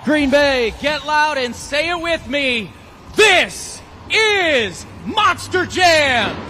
Green Bay, get loud and say it with me. This is Monster Jam!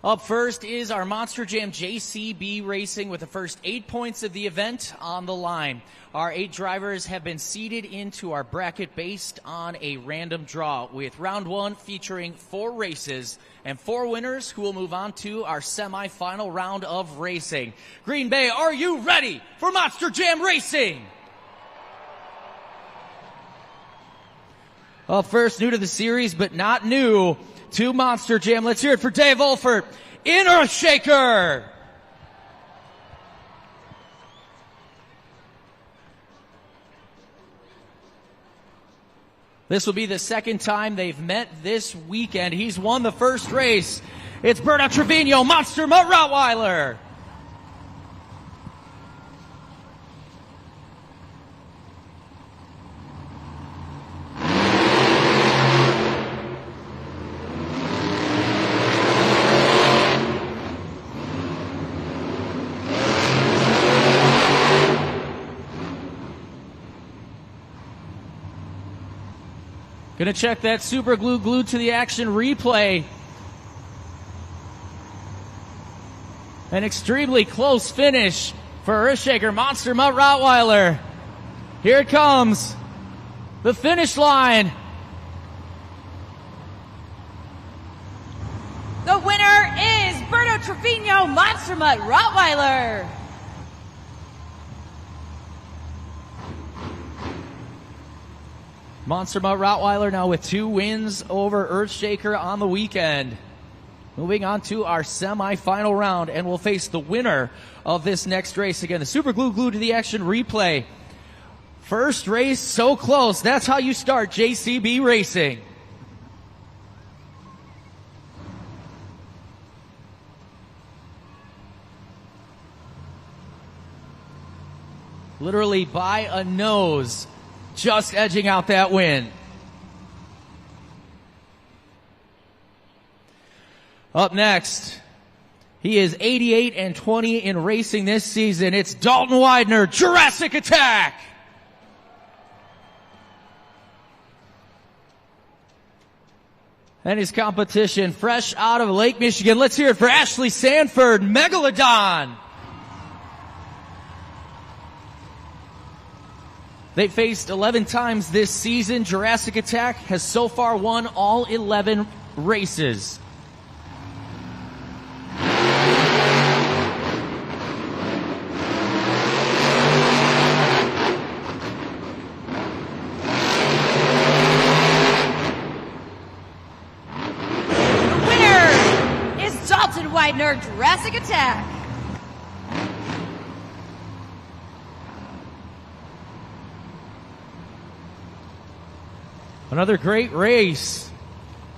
Up first is our Monster Jam JCB Racing with the first 8 points of the event on the line. Our 8 drivers have been seeded into our bracket based on a random draw, with round 1 featuring 4 races and 4 winners who will move on to our semifinal round of racing. Green Bay, are you ready for Monster Jam Racing? Up first, new to the series, but not new to Monster Jam. Let's hear it for Dave Olfert in Earthshaker. This will be the second time they've met this weekend. He's won the first race. It's Berto Trevino, Monster Mutt Rottweiler. Gonna check that super glue glued to the action replay. An extremely close finish for Earthshaker, Monster Mutt Rottweiler. Here it comes. The finish line. The winner is Berto Trevino, Monster Mutt Rottweiler. Monster Mutt Rottweiler now with 2 wins over Earthshaker on the weekend. Moving on to our semifinal round, and we'll face the winner of this next race. Again, the super glue glued to the action replay. First race so close. That's how you start JCB Racing. Literally by a nose. Just edging out that win. Up next, he is 88-20 in racing this season. It's Dalton Widener, Jurassic Attack. And his competition, fresh out of Lake Michigan. Let's hear it for Ashley Sanford, Megalodon. They faced 11 times this season. Jurassic Attack has so far won all 11 races. The winner is Dalton Widener, Jurassic Attack. Another great race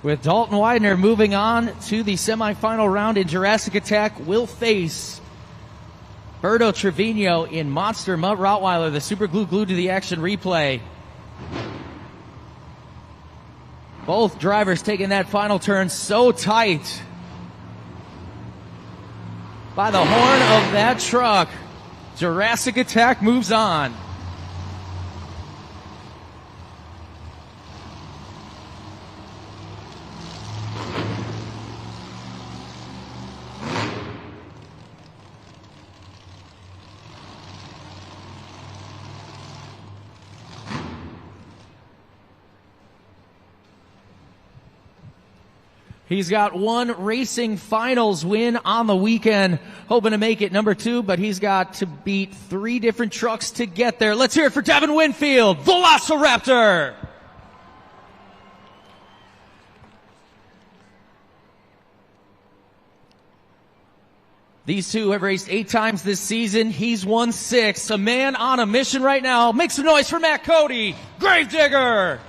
with Dalton Widener moving on to the semifinal round in Jurassic Attack. Will face Berto Trevino in Monster Mutt Rottweiler, the super glue glued to the action replay. Both drivers taking that final turn so tight. By the horn of that truck, Jurassic Attack moves on. He's got 1 racing finals win on the weekend, hoping to make it number 2, but he's got to beat 3 different trucks to get there. Let's hear it for Devin Winfield, Velociraptor. These two have raced 8 times this season. He's won 6. A man on a mission right now. Make some noise for Matt Cody, Gravedigger.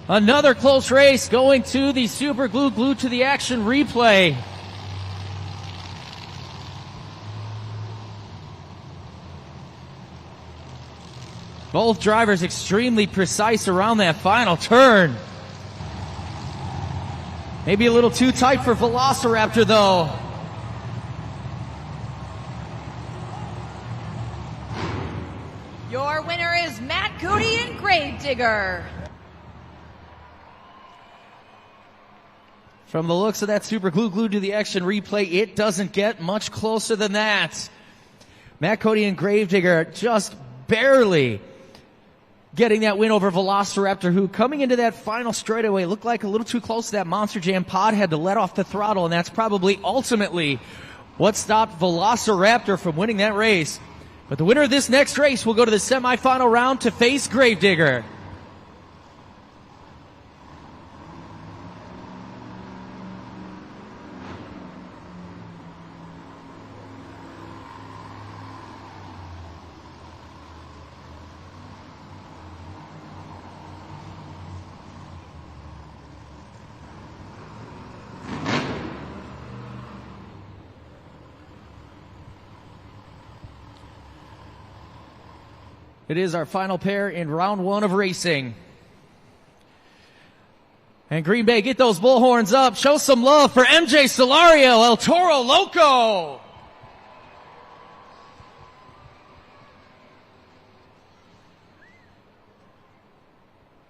Another close race going to the Super Glue Glued to the Action replay. Both drivers extremely precise around that final turn. Maybe a little too tight for Velociraptor though. Your winner is Matt Cody and Gravedigger. From the looks of that Super Glue Glued to the Action replay, it doesn't get much closer than that. Matt Cody and Gravedigger just barely getting that win over Velociraptor, who coming into that final straightaway looked like a little too close to that Monster Jam pod, had to let off the throttle, and that's probably ultimately what stopped Velociraptor from winning that race. But the winner of this next race will go to the semifinal round to face Gravedigger. It is our final pair in round 1 of racing. And Green Bay, get those bullhorns up. Show some love for MJ Solario, El Toro Loco.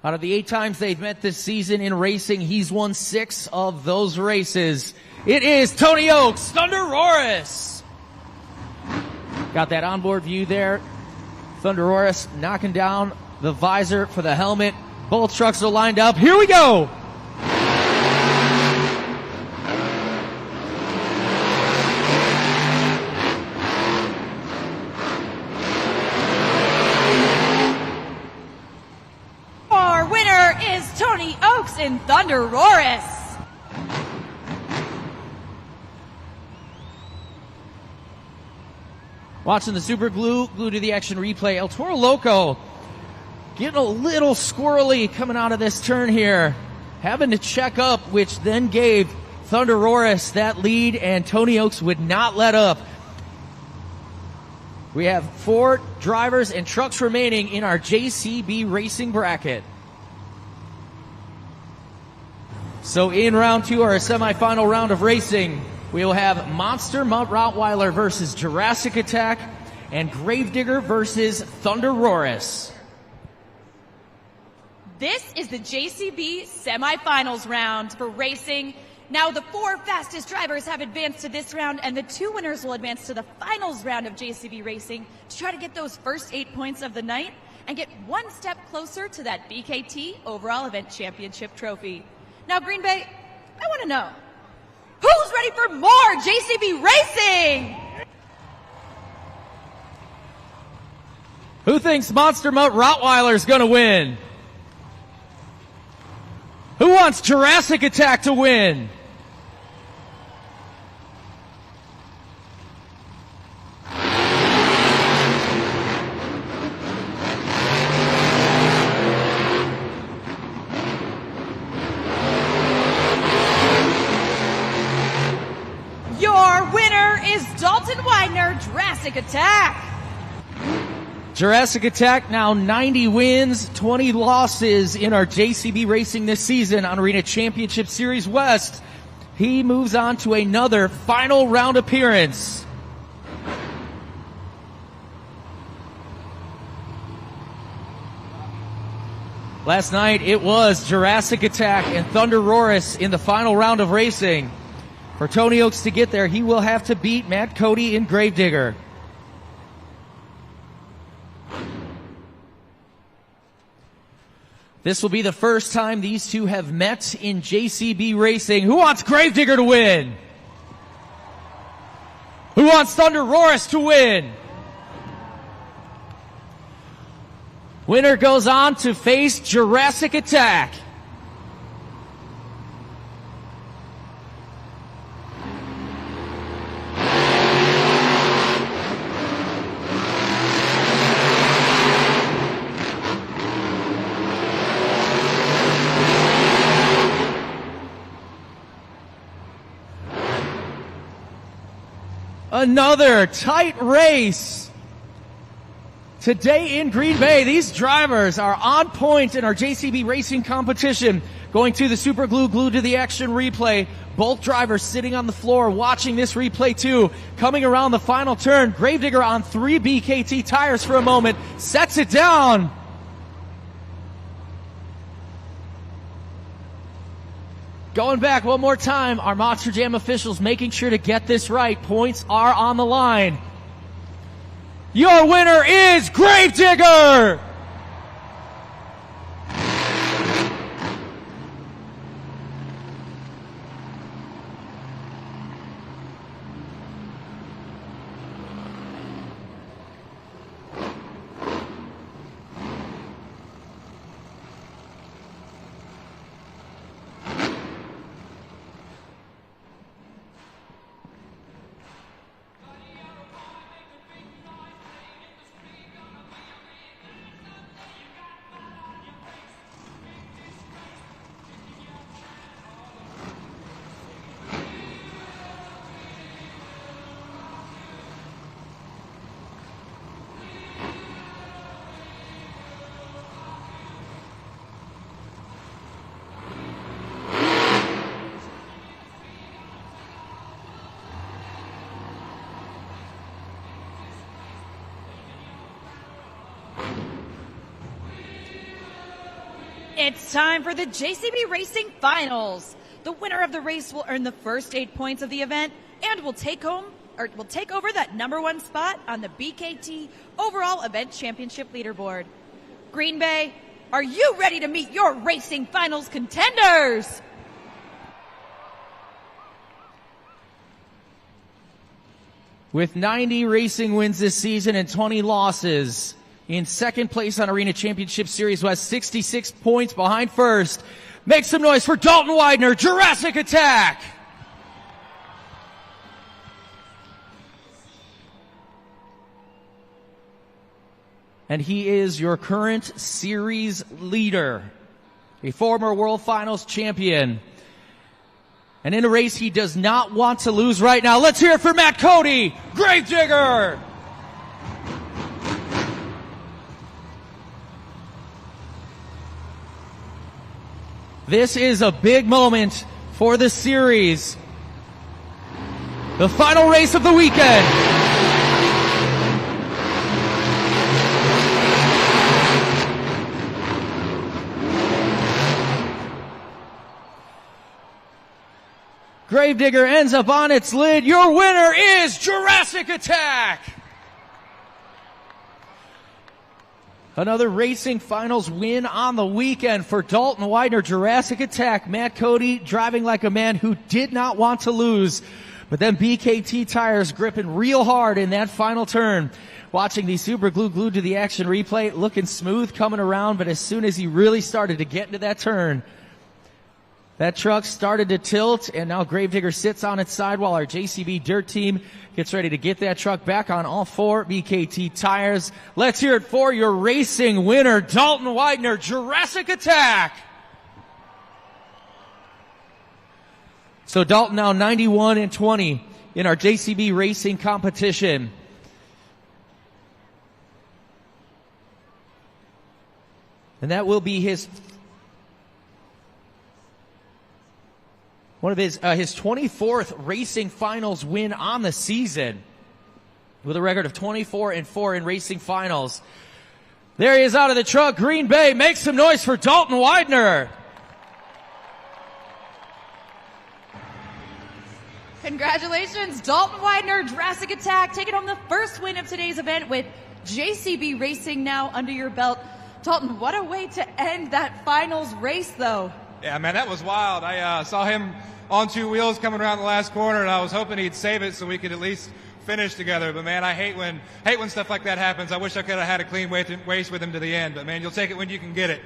Out of the 8 times they've met this season in racing, he's won 6 of those races. It is Tony Oaks, Thunderoris. Got that onboard view there. Thunderoris knocking down the visor for the helmet. Both trucks are lined up. Here we go! Our winner is Tony Oaks in Thunderoris. Watching the Super Glue to the Action replay, El Toro Loco getting a little squirrely coming out of this turn here. Having to check up, which then gave Thunderoris that lead, and Tony Oaks would not let up. We have 4 drivers and trucks remaining in our JCB racing bracket. So in round 2, our semifinal round of racing, we'll have Monster Mutt Rottweiler versus Jurassic Attack and Gravedigger versus Thunderoris. This is the JCB semifinals round for racing. Now the 4 fastest drivers have advanced to this round, and the 2 winners will advance to the finals round of JCB racing to try to get those first 8 points of the night and get 1 step closer to that BKT overall event championship trophy. Now Green Bay, I want to know, who's ready for more JCB racing? Who thinks Monster Mutt Rottweiler's gonna win? Who wants Jurassic Attack to win? Your winner is Dalton Widener, Jurassic Attack. Jurassic Attack now 90 wins, 20 losses in our JCB racing this season on Arena Championship Series West. He moves on to another final round appearance. Last night it was Jurassic Attack and Thunderoris in the final round of racing. For Tony Oaks to get there, he will have to beat Matt Cody and Gravedigger. This will be the first time these two have met in JCB Racing. Who wants Gravedigger to win? Who wants Thunder Roarus to win? Winner goes on to face Jurassic Attack. Another tight race today in Green Bay. These drivers are on point in our JCB Racing competition. Going to the Super Glue, glued to the action replay. Both drivers sitting on the floor watching this replay too. Coming around the final turn, Gravedigger on 3 BKT tires for a moment, sets it down. Going back one more time, our Monster Jam officials making sure to get this right. Points are on the line. Your winner is Gravedigger! It's time for the JCB Racing Finals. The winner of the race will earn the first 8 points of the event and will take over that #1 spot on the BKT Overall Event Championship leaderboard. Green Bay, are you ready to meet your Racing Finals contenders? With 90 racing wins this season and 20 losses, in second place on Arena Championship Series West, 66 points behind first. Make some noise for Dalton Widener, Jurassic Attack! And he is your current series leader, a former World Finals champion. And in a race he does not want to lose right now. Let's hear it for Matt Cody, Gravedigger! This is a big moment for the series. The final race of the weekend. Gravedigger ends up on its lid. Your winner is Jurassic Attack! Another Racing Finals win on the weekend for Dalton Widener, Jurassic Attack. Matt Cody driving like a man who did not want to lose. But then BKT tires gripping real hard in that final turn. Watching the Super Glue glued to the action replay, looking smooth coming around, but as soon as he really started to get into that turn, that truck started to tilt, and now Gravedigger sits on its side while our JCB Dirt team gets ready to get that truck back on all 4 BKT tires. Let's hear it for your racing winner, Dalton Widener, Jurassic Attack! So Dalton now 91-20 in our JCB Racing competition. And that will be his one of his 24th Racing Finals win on the season, with a record of 24-4 in Racing Finals. There he is out of the truck. Green Bay, make some noise for Dalton Widener. Congratulations, Dalton Widener, Jurassic Attack, taking home the first win of today's event with JCB Racing now under your belt. Dalton, what a way to end that finals race, though. Yeah, man, that was wild. I saw him on two wheels coming around the last corner, and I was hoping he'd save it so we could at least finish together. But man, I hate when stuff like that happens. I wish I could have had a clean race with him to the end. But man, you'll take it when you can get it.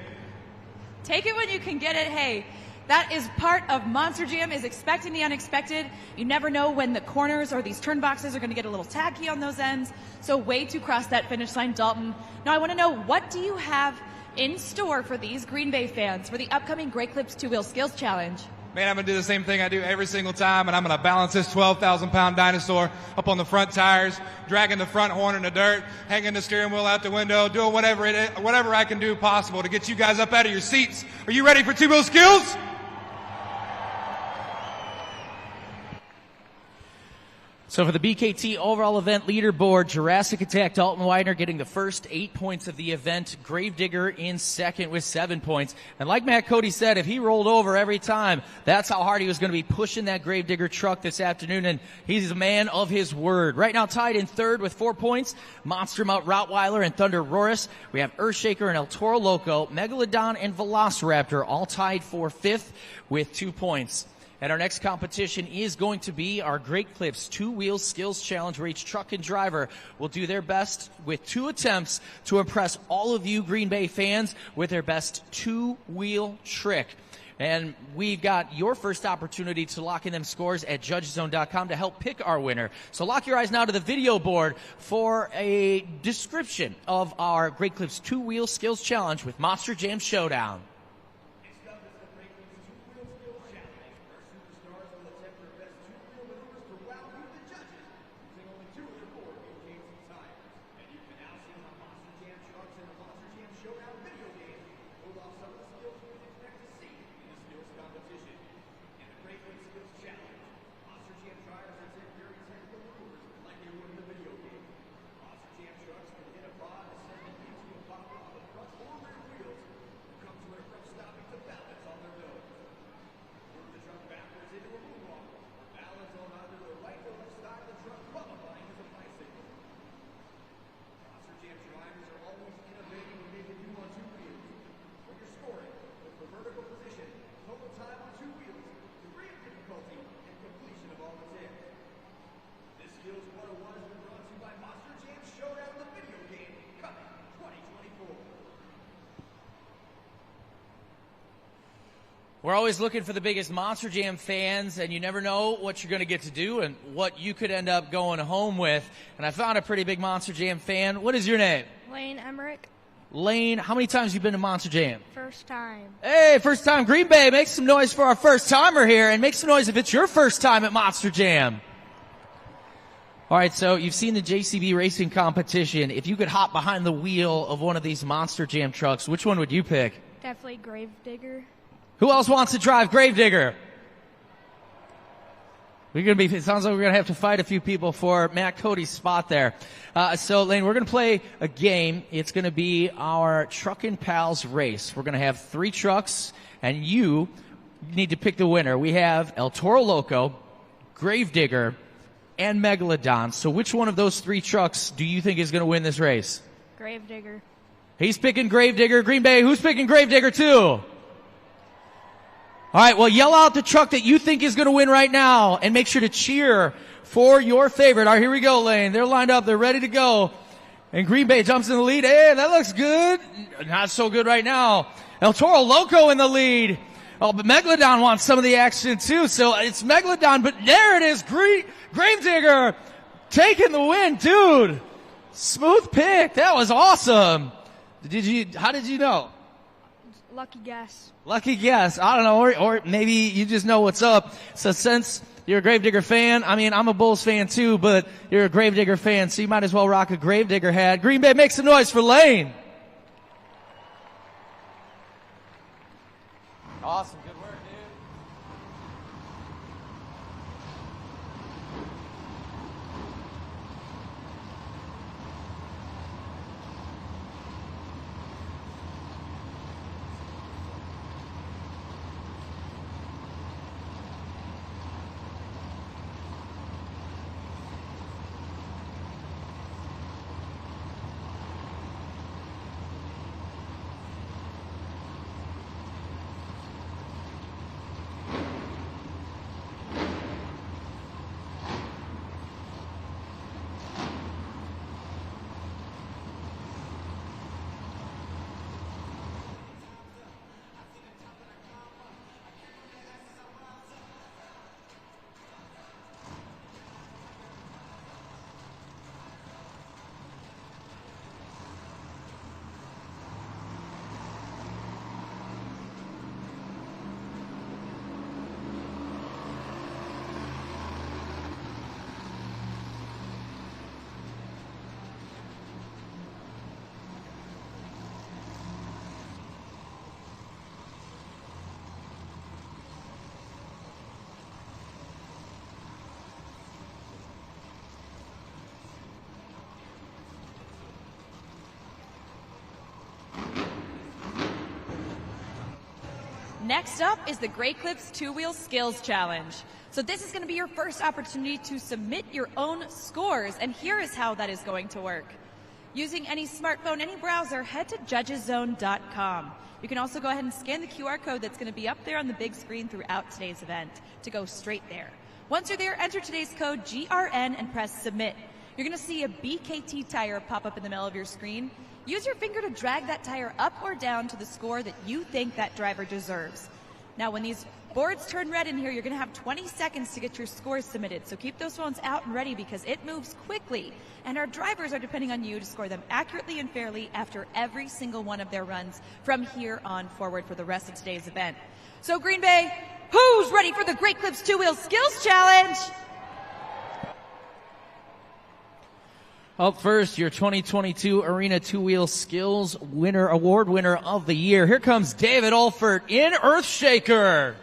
Take it when you can get it. Hey, that is part of Monster Jam, is expecting the unexpected. You never know when the corners or these turn boxes are going to get a little tacky on those ends. So way to cross that finish line, Dalton. Now I want to know, what do you have in store for these Green Bay fans for the upcoming Great Clips Two-Wheel Skills Challenge? Man, I'm going to do the same thing I do every single time, and I'm going to balance this 12,000-pound dinosaur up on the front tires, dragging the front horn in the dirt, hanging the steering wheel out the window, doing whatever I can do possible to get you guys up out of your seats. Are you ready for two-wheel skills? So for the BKT overall event leaderboard, Jurassic Attack Dalton Widener getting the first 8 points of the event. Gravedigger in second with 7 points. And like Matt Cody said, if he rolled over every time, that's how hard he was going to be pushing that Gravedigger truck this afternoon. And he's a man of his word. Right now tied in third with 4 points, Monster Mount Rottweiler and Thunder Rorus. We have Earthshaker and El Toro Loco, Megalodon and Velociraptor all tied for fifth with 2 points. And our next competition is going to be our Great Clips Two-Wheel Skills Challenge, where each truck and driver will do their best with 2 attempts to impress all of you Green Bay fans with their best two-wheel trick. And we've got your first opportunity to lock in them scores at judgezone.com to help pick our winner. So lock your eyes now to the video board for a description of our Great Clips Two-Wheel Skills Challenge with Monster Jam Showdown. We're always looking for the biggest Monster Jam fans, and you never know what you're going to get to do and what you could end up going home with. And I found a pretty big Monster Jam fan. What is your name? Lane Emmerich. Lane, how many times have you been to Monster Jam? First time. Hey, first time. Green Bay, make some noise for our first timer here, and make some noise if it's your first time at Monster Jam. All right, so you've seen the JCB racing competition. If you could hop behind the wheel of one of these Monster Jam trucks, which one would you pick? Definitely Gravedigger. Who else wants to drive Gravedigger? It sounds like we're going to have to fight a few people for Matt Cody's spot there. So, Lane, we're going to play a game. It's going to be our Truckin' Pals race. We're going to have 3 trucks, and you need to pick the winner. We have El Toro Loco, Gravedigger, and Megalodon. So which one of those 3 trucks do you think is going to win this race? Gravedigger. He's picking Gravedigger. Green Bay, who's picking Gravedigger too? All right, well, yell out the truck that you think is going to win right now, and make sure to cheer for your favorite. All right, here we go, Lane. They're lined up. They're ready to go. And Green Bay jumps in the lead. Hey, that looks good. Not so good right now. El Toro Loco in the lead. Oh, but Megalodon wants some of the action too. So it's Megalodon, but there it is. Gravedigger taking the win, dude. Smooth pick. That was awesome. How did you know? Lucky guess. Lucky guess. I don't know, or maybe you just know what's up. So since you're a Gravedigger fan, I mean, I'm a Bulls fan too, but you're a Gravedigger fan, so you might as well rock a Gravedigger hat. Green Bay, make some noise for Lane. Awesome. Good work, dude. Next up is the Great Clips Two-Wheel Skills Challenge. So this is going to be your first opportunity to submit your own scores, and here is how that is going to work. Using any smartphone, any browser, head to judgeszone.com. You can also go ahead and scan the QR code that's going to be up there on the big screen throughout today's event to go straight there. Once you're there, enter today's code GRN and press submit. You're going to see a BKT tire pop up in the middle of your screen. Use your finger to drag that tire up or down to the score that you think that driver deserves. Now, when these boards turn red in here, you're going to have 20 seconds to get your scores submitted. So keep those phones out and ready because it moves quickly. And our drivers are depending on you to score them accurately and fairly after every single one of their runs from here on forward for the rest of today's event. So Green Bay, who's ready for the Great Clips Two-Wheel Skills Challenge? Up first, your 2022 Arena Two-Wheel Skills Award winner of the year. Here comes David Olfert in Earthshaker.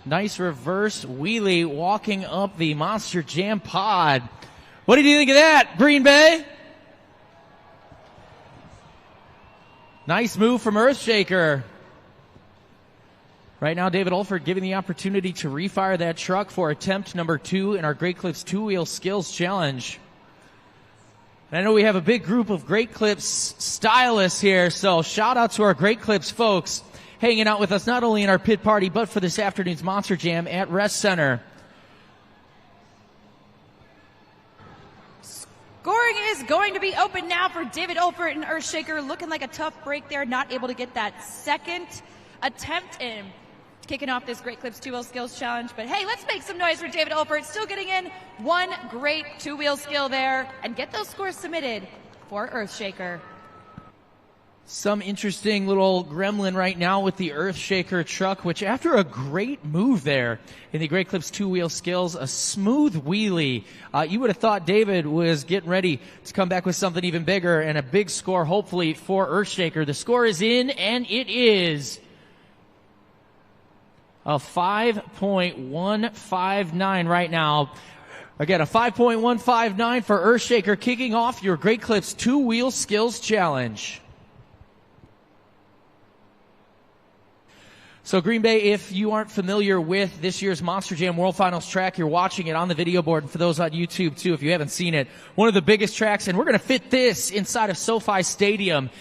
Nice reverse wheelie walking up the Monster Jam pod. What did you think of that, Green Bay? Nice move from Earthshaker. Right now, David Olfert giving the opportunity to refire that truck for attempt number 2 in our Great Clips Two-Wheel Skills Challenge. And I know we have a big group of Great Clips stylists here, so shout out to our Great Clips folks hanging out with us not only in our pit party, but for this afternoon's Monster Jam at Rest Center. Scoring is going to be open now for David Olfert and Earthshaker. Looking like a tough break there, not able to get that second attempt in. Kicking off this Great Clips Two-Wheel Skills Challenge. But hey, let's make some noise for David Olfert. Still getting in one great two-wheel skill there. And get those scores submitted for Earthshaker. Some interesting little gremlin right now with the Earthshaker truck, which after a great move there in the Great Clips Two-Wheel Skills, a smooth wheelie, you would have thought David was getting ready to come back with something even bigger and a big score hopefully for Earthshaker. The score is in, and it is a 5.159 right now. Again, a 5.159 for Earthshaker, kicking off your Great Clips Two-Wheel Skills Challenge. So Green Bay, if you aren't familiar with this year's Monster Jam World Finals track, you're watching it on the video board, and for those on YouTube too, if you haven't seen it, one of the biggest tracks, and we're going to fit this inside of SoFi Stadium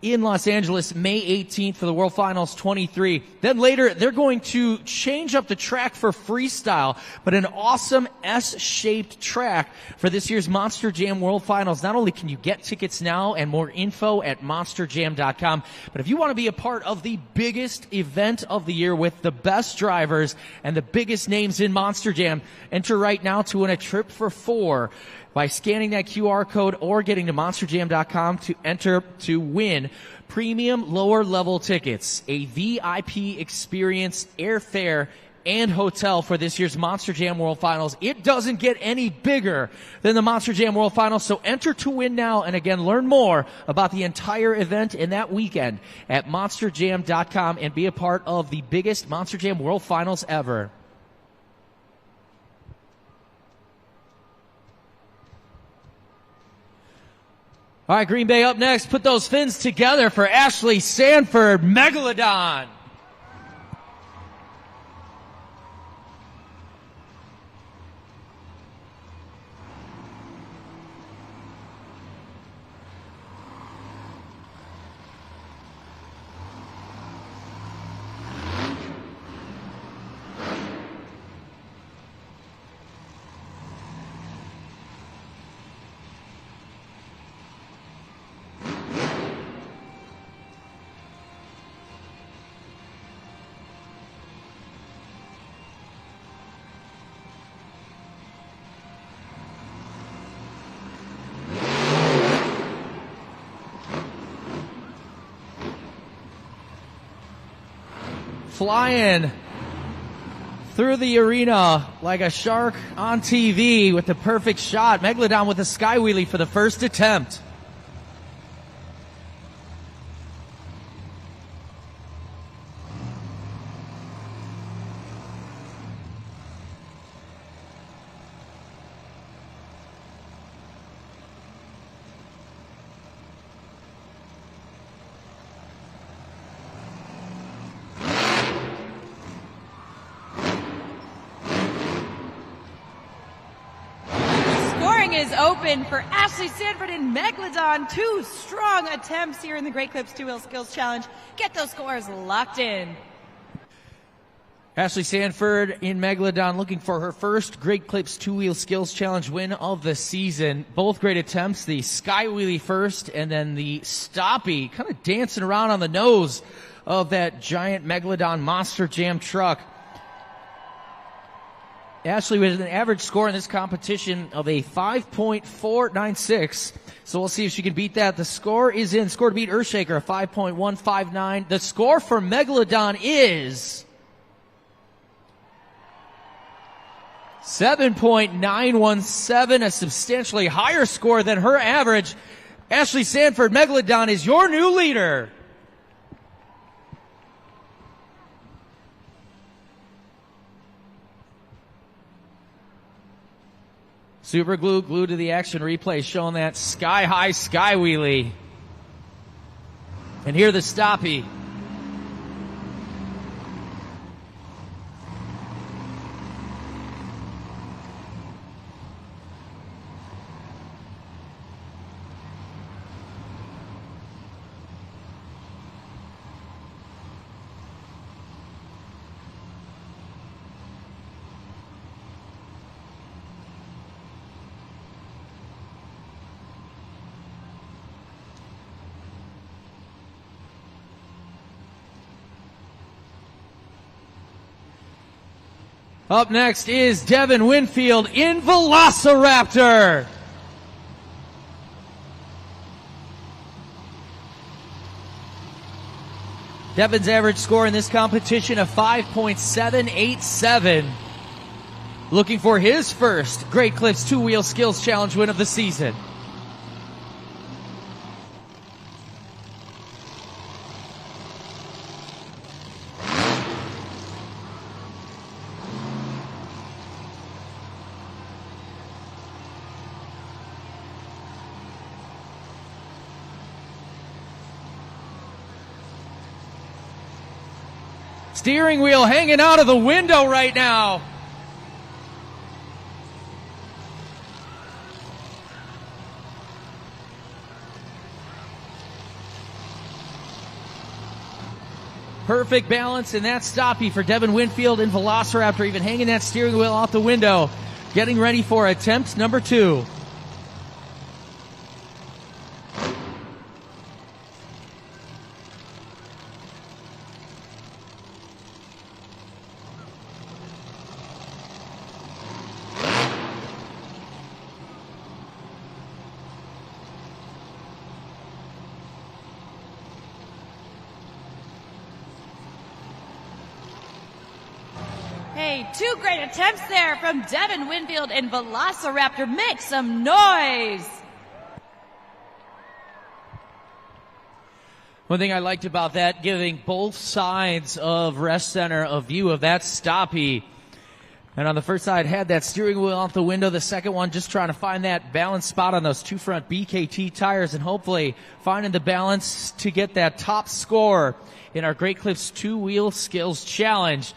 in Los Angeles, May 18th for the World Finals 23. Then later, they're going to change up the track for freestyle, but an awesome S-shaped track for this year's Monster Jam World Finals. Not only can you get tickets now and more info at monsterjam.com, but if you want to be a part of the biggest event of the year with the best drivers and the biggest names in Monster Jam, enter right now to win a trip for 4 by scanning that QR code or getting to monsterjam.com to enter to win premium lower level tickets, a VIP experience, airfare, and hotel for this year's Monster Jam World Finals. It doesn't get any bigger than the Monster Jam World Finals, so enter to win now. And again, learn more about the entire event and that weekend at monsterjam.com and be a part of the biggest Monster Jam World Finals ever. All right, Green Bay up next. Put those fins together for Ashley Sanford, Megalodon. flying through the arena like a shark on TV with the perfect shot. Megalodon with a sky wheelie for the first attempt. Is open for Ashley Sanford and Megalodon. 2 strong attempts here in the Great Clips 2-Wheel Skills Challenge. Get those scores locked in. Ashley Sanford in Megalodon looking for her first Great Clips 2-Wheel Skills Challenge win of the season. Both great attempts, the sky wheelie first and then the stoppie, kind of dancing around on the nose of that giant Megalodon Monster Jam truck. Ashley with an average score in this competition of a 5.496. So we'll see if she can beat that. The score is in. Score to beat Earthshaker, a 5.159. The score for Megalodon is 7.917, a substantially higher score than her average. Ashley Sanford, Megalodon is your new leader. Super glue glued to the action replay showing that sky-high sky wheelie. And here the stoppie. Up next is Devin Winfield in Velociraptor. Devin's average score in this competition of 5.787. Looking for his first Great Clips 2-Wheel Skills Challenge win of the season. Steering wheel hanging out of the window right now. Perfect balance in that stoppie for Devin Winfield in Velociraptor, even hanging that steering wheel out the window. Getting ready for attempt number 2. Hey, 2 great attempts there from Devin Winfield and Velociraptor. Make some noise. One thing I liked about that, giving both sides of Rest Center a view of that stoppie. And on the first side, had that steering wheel out the window. The second one, just trying to find that balance spot on those 2 front BKT tires and hopefully finding the balance to get that top score in our Great Clips 2-Wheel Skills Challenge.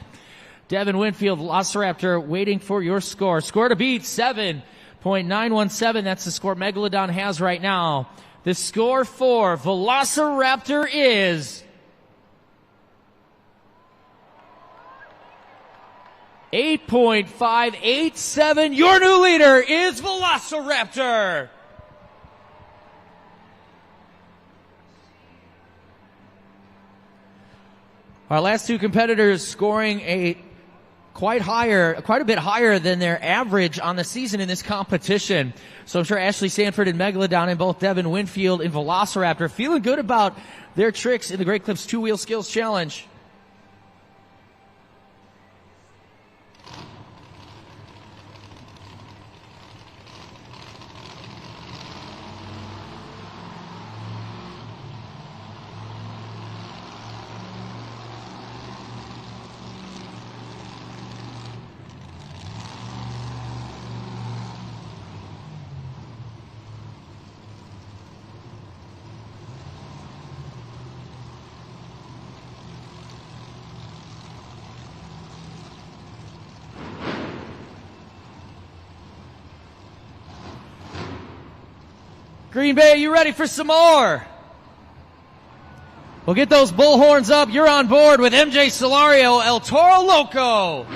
Devin Winfield, Velociraptor, waiting for your score. Score to beat, 7.917. That's the score Megalodon has right now. The score for Velociraptor is 8.587. Your new leader is Velociraptor. Our last 2 competitors scoring quite a bit higher than their average on the season in this competition. So I'm sure Ashley Sanford and Megalodon and both Devin Winfield and Velociraptor feeling good about their tricks in the Great Clips 2-Wheel Skills Challenge. Green Bay, are you ready for some more? Well, get those bullhorns up. You're on board with MJ Solario, El Toro Loco.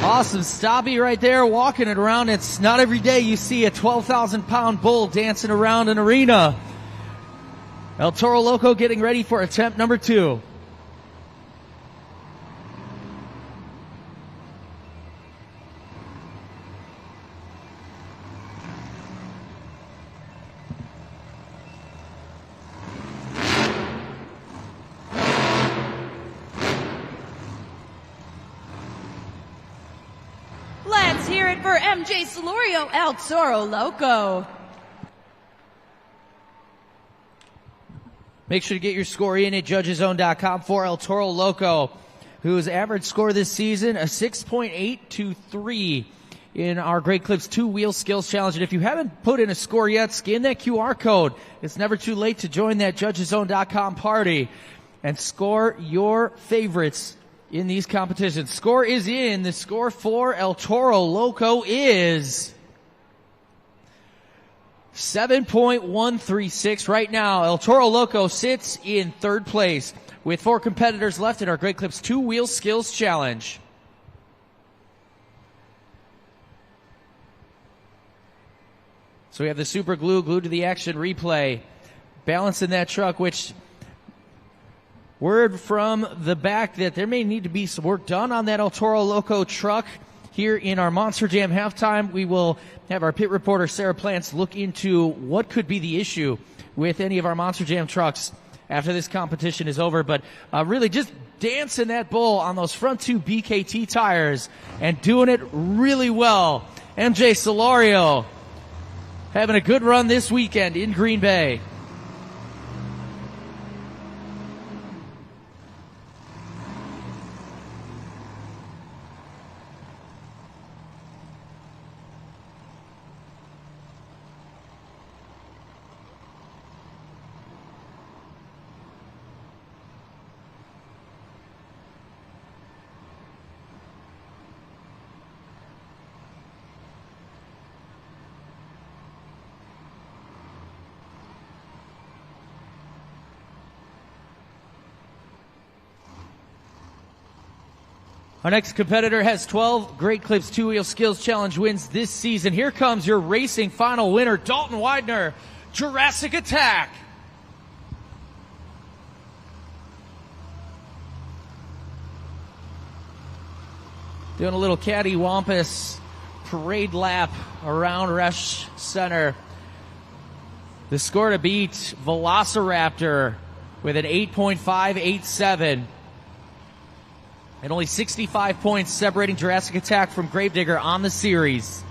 Awesome stoppie right there, walking it around. It's not every day you see a 12,000-pound bull dancing around an arena. El Toro Loco getting ready for attempt number 2. Let's hear it for MJ Solario, El Toro Loco. Make sure to get your score in at judgeszone.com for El Toro Loco, whose average score this season, a 6.823 in our Great Clips 2-Wheel Skills Challenge. And if you haven't put in a score yet, scan that QR code. It's never too late to join that judgeszone.com party and score your favorites in these competitions. Score is in. The score for El Toro Loco is 7.136 right now. El Toro Loco sits in third place with 4 competitors left in our Great Clips 2-Wheel Skills Challenge. So we have the super glue glued to the action replay, balancing that truck, which word from the back that there may need to be some work done on that El Toro Loco truck here in our Monster Jam halftime. We will have our pit reporter, Sarah Plants, look into what could be the issue with any of our Monster Jam trucks after this competition is over. But really just dancing that bull on those front 2 BKT tires and doing it really well. MJ Solario having a good run this weekend in Green Bay. Our next competitor has 12 Great Clips 2-Wheel Skills Challenge wins this season. Here comes your racing final winner, Dalton Widener, Jurassic Attack. Doing a little cattywampus parade lap around Resch Center. The score to beat Velociraptor with an 8.587. And only 65 points separating Jurassic Attack from Gravedigger on the series.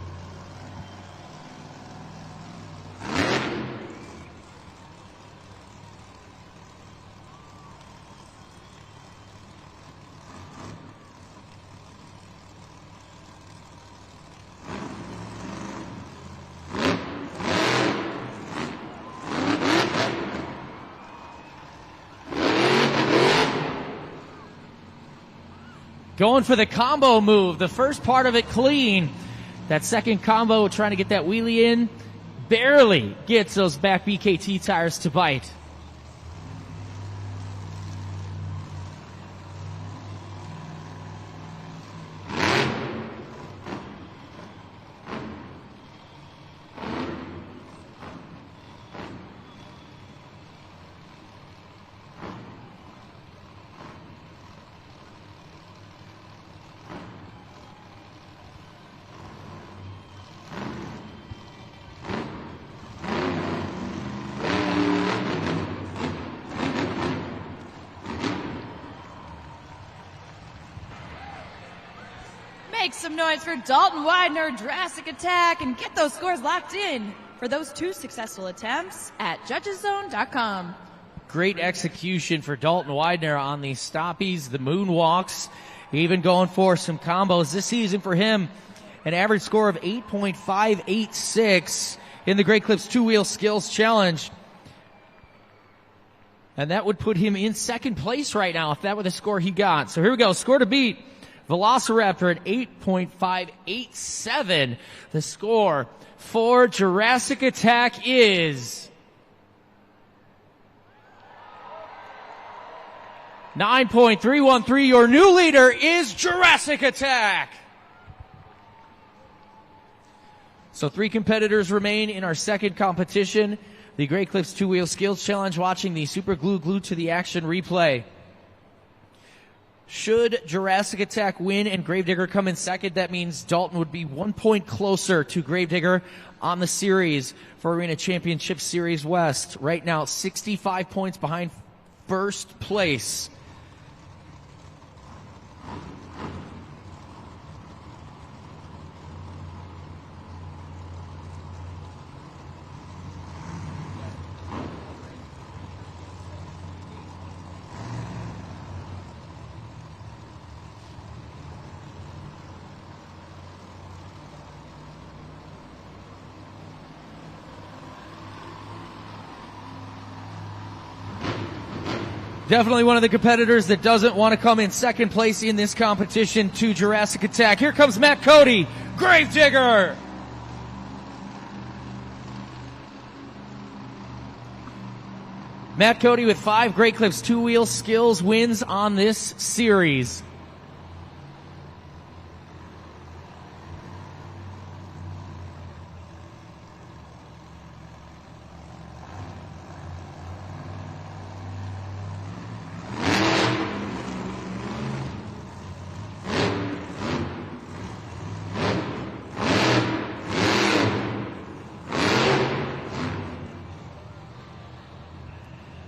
Going for the combo move. The first part of it clean. That second combo trying to get that wheelie in. Barely gets those back BKT tires to bite. Make some noise for Dalton Widener, Jurassic Attack, and get those scores locked in for those 2 successful attempts at judgeszone.com. Great execution for Dalton Widener on the stoppies, the moonwalks, even going for some combos this season for him. An average score of 8.586 in the Great Clips 2-Wheel Skills Challenge. And that would put him in second place right now if that were the score he got. So here we go. Score to beat. Velociraptor at 8.587. The score for Jurassic Attack is 9.313. Your new leader is Jurassic Attack. So 3 competitors remain in our second competition, the Great Clips 2-Wheel Skills Challenge, watching the Super Glue Glued to the Action replay. Should Jurassic Attack win and Gravedigger come in second, that means Dalton would be 1 point closer to Gravedigger on the series for Arena Championship Series West. Right now, 65 points behind first place. Definitely one of the competitors that doesn't want to come in second place in this competition to Jurassic Attack. Here comes Matt Cody, Gravedigger. Matt Cody with 5 Great Clips 2-Wheel Skills wins on this series.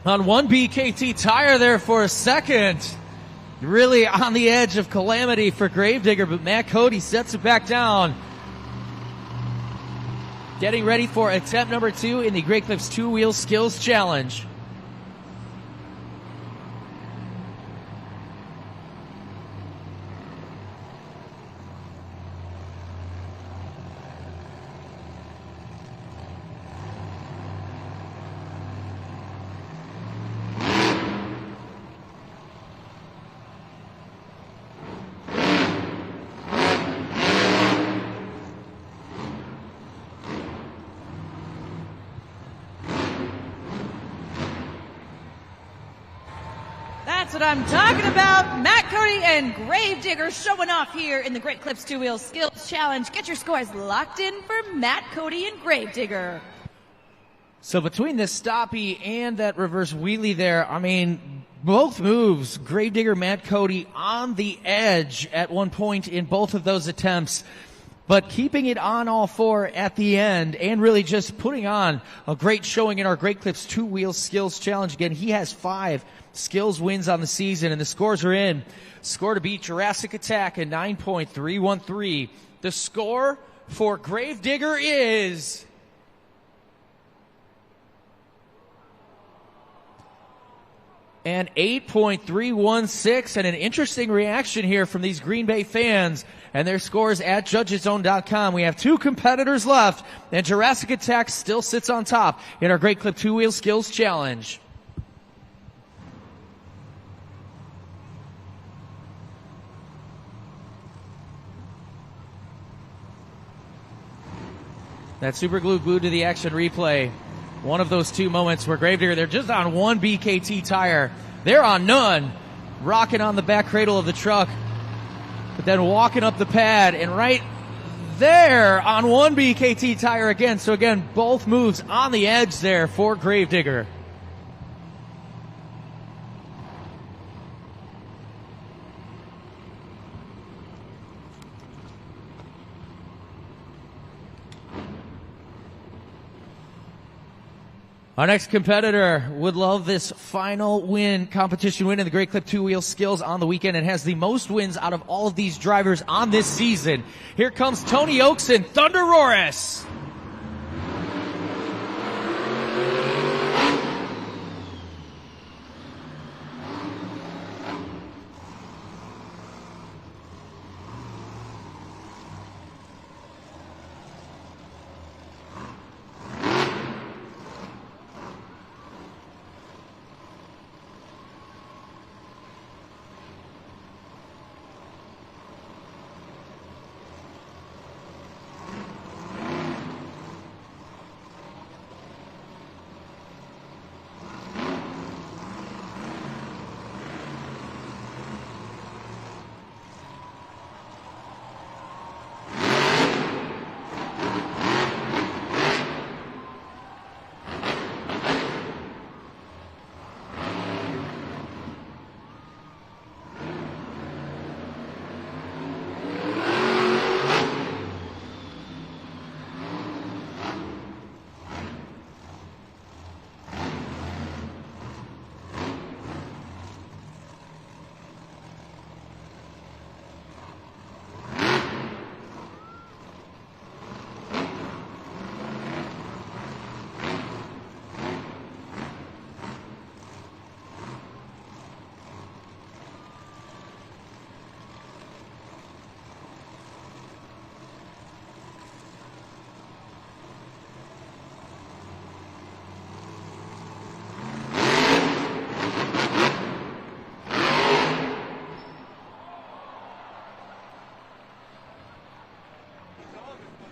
On one BKT tire there for a second. Really on the edge of calamity for Gravedigger, but Matt Cody sets it back down. Getting ready for attempt number 2 in the Great Clips 2-Wheel Skills Challenge. That's what I'm talking about. Matt Cody and Gravedigger showing off here in the Great Clips 2-Wheel Skills Challenge. Get your scores locked in for Matt Cody and Gravedigger. So between the stoppie and that reverse wheelie there, I mean, both moves, Gravedigger, Matt Cody on the edge at one point in both of those attempts. But keeping it on all 4 at the end and really just putting on a great showing in our Great Clips 2-Wheel Skills Challenge. Again, he has 5 skills wins on the season, and the scores are in. Score to beat Jurassic Attack at 9.313. The score for Gravedigger is an 8.316, and an interesting reaction here from these Green Bay fans and their scores at judgeszone.com. We have 2 competitors left, and Jurassic Attack still sits on top in our Great Clip 2-Wheel Skills Challenge. That super glue glued to the action replay. One of those 2 moments where Gravedigger, they're just on 1 BKT tire. They're on none. Rocking on the back cradle of the truck. But then walking up the pad and right there on 1 BKT tire again. So again, both moves on the edge there for Gravedigger. Our next competitor would love this final competition win in the Great Clip two-wheel skills on the weekend and has the most wins out of all of these drivers on this season. Here comes Tony Oaks and Thunder Roris.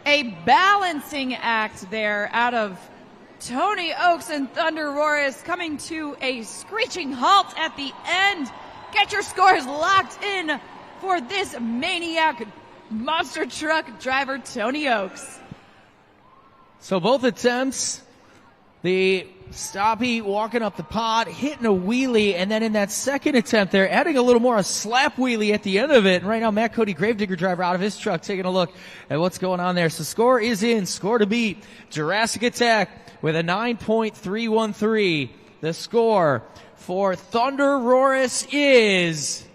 A balancing act there out of Tony Oaks and Thunder Roris, coming to a screeching halt at the end. Get your scores locked in for this maniac monster truck driver, Tony Oaks. So both attempts, the stoppie walking up the pod, hitting a wheelie, and then in that second attempt there, adding a little more a slap wheelie at the end of it. And right now, Matt Cody, Gravedigger driver, out of his truck, taking a look at what's going on there. So score is in. Score to beat. Jurassic Attack with a 9.313. The score for Thunder Roris is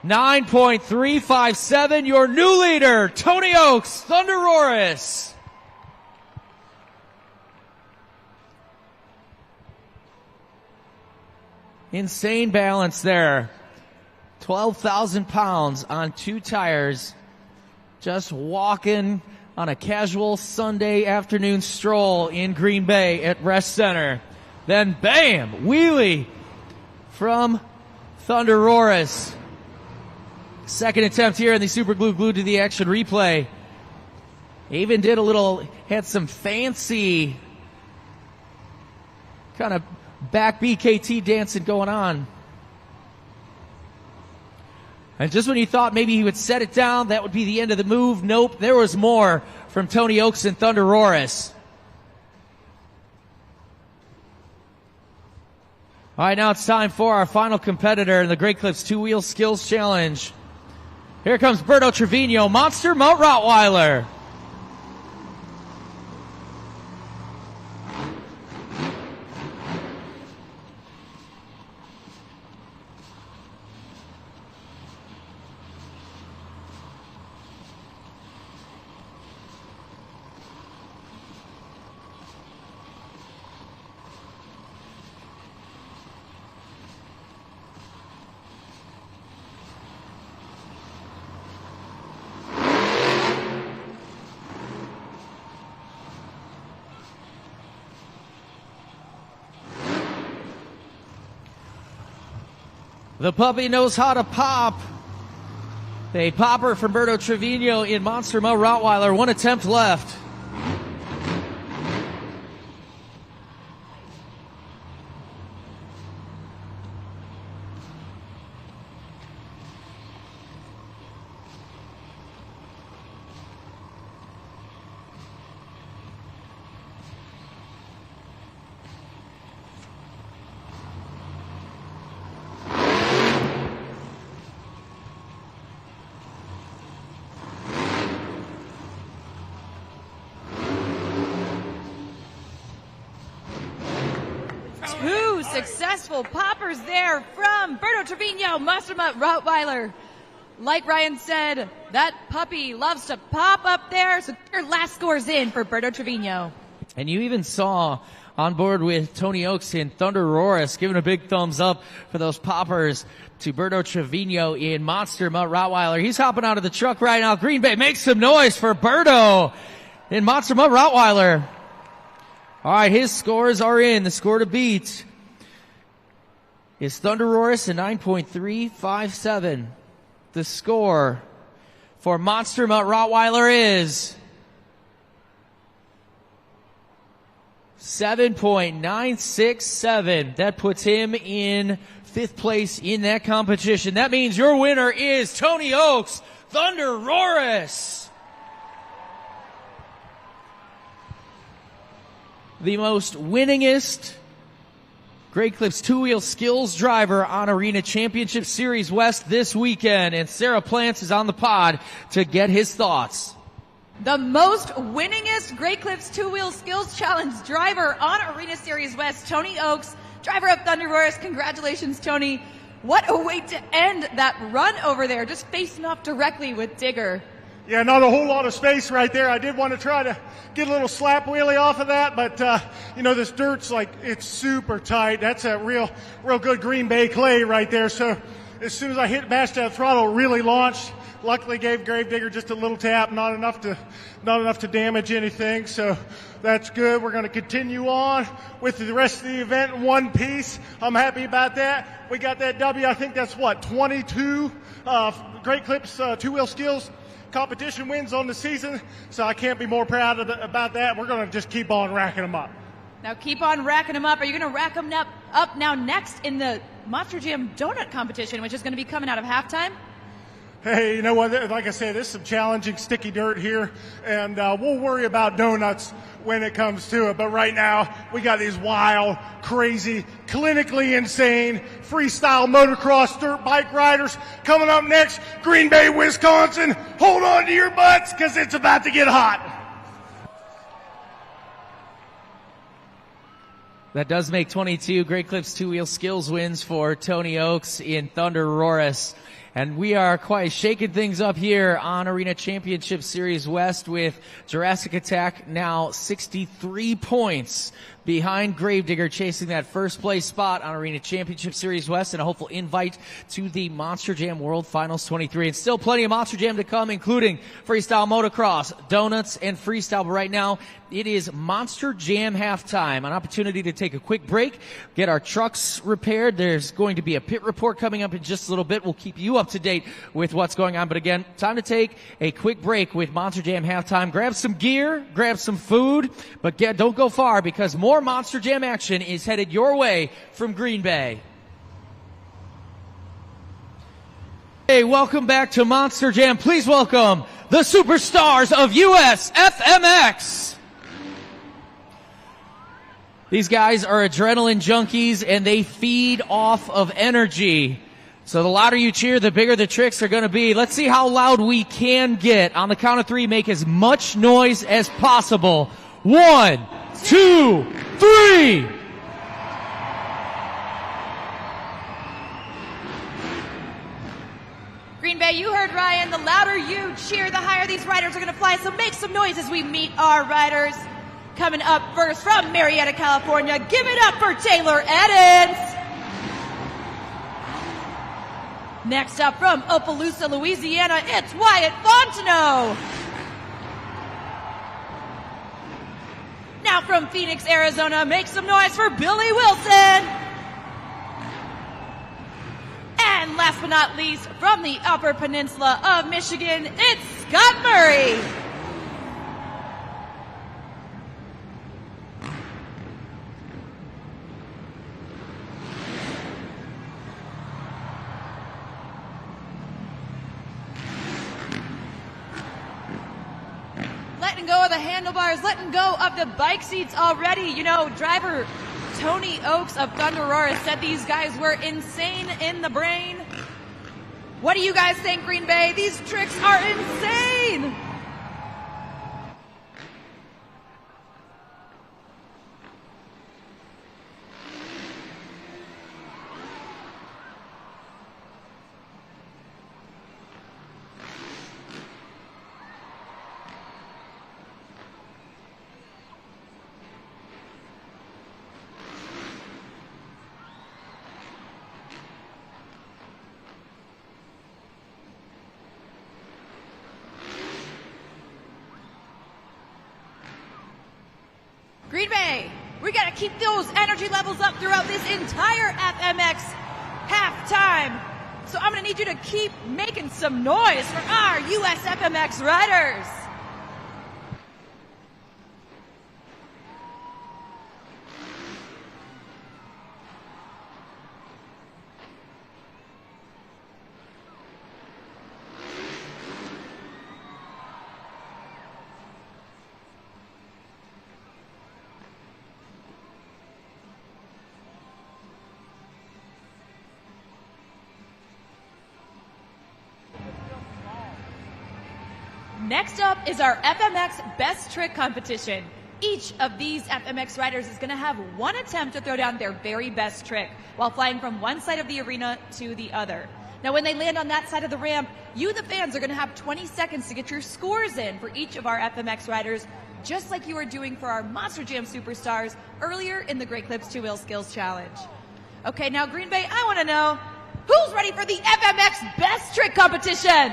9.357. Your new leader, Tony Oaks, Thunder Roris. Insane balance there. 12,000 pounds on two tires. Just walking on a casual Sunday afternoon stroll in Green Bay at Rest Center. Then bam, wheelie from Thunder Roris. Second attempt here in the Super Glue glued to the action replay. Even had some fancy kind of back BKT dancing going on. And just when you thought maybe he would set it down, that would be the end of the move. Nope, there was more from Tony Oaks and Thunder Roris. All right, now it's time for our final competitor in the Great Clips two-wheel skills challenge. Here comes Berto Trevino, Monster Mount Rottweiler. The puppy knows how to pop. A popper from Berto Trevino in Monster Mount Rottweiler. One attempt left. successful poppers there from Berto Trevino, Mastermutt Rottweiler. Like Ryan said, that puppy loves to pop up there, so your last score's in for Berto Trevino. And you even saw on board with Tony Oaks in Thunder Roris giving a big thumbs up for those poppers to Berto Trevino in Monster Mutt Rottweiler. He's hopping out of the truck right now. Green Bay, make some noise for Berto in Monster Mutt Rottweiler. All right, his scores are in. The score to beat is Thunder Roris at 9.357. The score for Monster Mutt Rottweiler is 7.967. That puts him in 5th place in that competition. That means your winner is Tony Oaks, Thunder Roris. The most winningest Great Clips two-wheel skills driver on Arena Championship Series West this weekend. And Sarah Plants is on the pod to get his thoughts. The most winningest Great Clips two-wheel skills challenge driver on Arena Series West, Tony Oaks, driver of Thunder Roars. Congratulations, Tony. What a way to end that run over there, just facing off directly with Digger. Yeah, not a whole lot of space right there. I did want to try to get a little slap wheelie off of that, but, this dirt's it's super tight. That's a real good Green Bay clay right there. So as soon as I mashed that throttle, really launched. Luckily gave Gravedigger just a little tap, not enough to damage anything. So that's good. We're going to continue on with the rest of the event in one piece. I'm happy about that. We got that W. I think that's 22 Great Clips two-wheel skills competition wins on the season, so I can't be more proud about that. We're going to just keep on racking them up. Now keep on racking them up. Are you going to rack them up now next in the Monster Jam Donut competition, which is going to be coming out of halftime? Hey, you know what? Like I said, there's some challenging sticky dirt here, and we'll worry about donuts when it comes to it. But right now, we got these wild, crazy, clinically insane freestyle motocross dirt bike riders coming up next. Green Bay, Wisconsin. Hold on to your butts because it's about to get hot. That does make 22 Great Clips two-wheel skills wins for Tony Oaks in Thunder Roris. And we are quite shaking things up here on Arena Championship Series West with Jurassic Attack now 63 points behind Gravedigger, chasing that first place spot on Arena Championship Series West and a hopeful invite to the Monster Jam World Finals 23. And still plenty of Monster Jam to come, including freestyle motocross, donuts, and freestyle. But right now, it is Monster Jam halftime, an opportunity to take a quick break, get our trucks repaired. There's going to be a pit report coming up in just a little bit. We'll keep you up to date with what's going on. But again, time to take a quick break with Monster Jam halftime. Grab some gear, grab some food, but don't go far because more Monster Jam action is headed your way from Green Bay. Hey, welcome back to Monster Jam. Please welcome the superstars of USFMX. These guys are adrenaline junkies and they feed off of energy. So the louder you cheer, the bigger the tricks are going to be. Let's see how loud we can get. On the count of 3, make as much noise as possible. 1, 2, 3. Green Bay, you heard Ryan. The louder you cheer, the higher these riders are going to fly. So make some noise as we meet our riders. Coming up first from Marietta, California, give it up for Taylor Eddins. Next up from Opelousas, Louisiana, it's Wyatt Fontenot. Now from Phoenix, Arizona, make some noise for Billy Wilson. And last but not least, from the Upper Peninsula of Michigan, it's Scott Murray. Letting go of the handlebars, letting go of the bike seats already. You know, driver Tony Oaks of Thunder Roar said these guys were insane in the brain. What do you guys think, Green Bay? These tricks are insane. Green Bay, we got to keep those energy levels up throughout this entire FMX halftime. So I'm going to need you to keep making some noise for our US FMX riders. Next up is our FMX Best Trick competition. Each of these FMX riders is going to have one attempt to throw down their very best trick while flying from one side of the arena to the other. Now, when they land on that side of the ramp, you, the fans, are going to have 20 seconds to get your scores in for each of our FMX riders, just like you were doing for our Monster Jam superstars earlier in the Great Clips 2-Wheel Skills Challenge. Okay, now, Green Bay, I want to know, who's ready for the FMX Best Trick competition?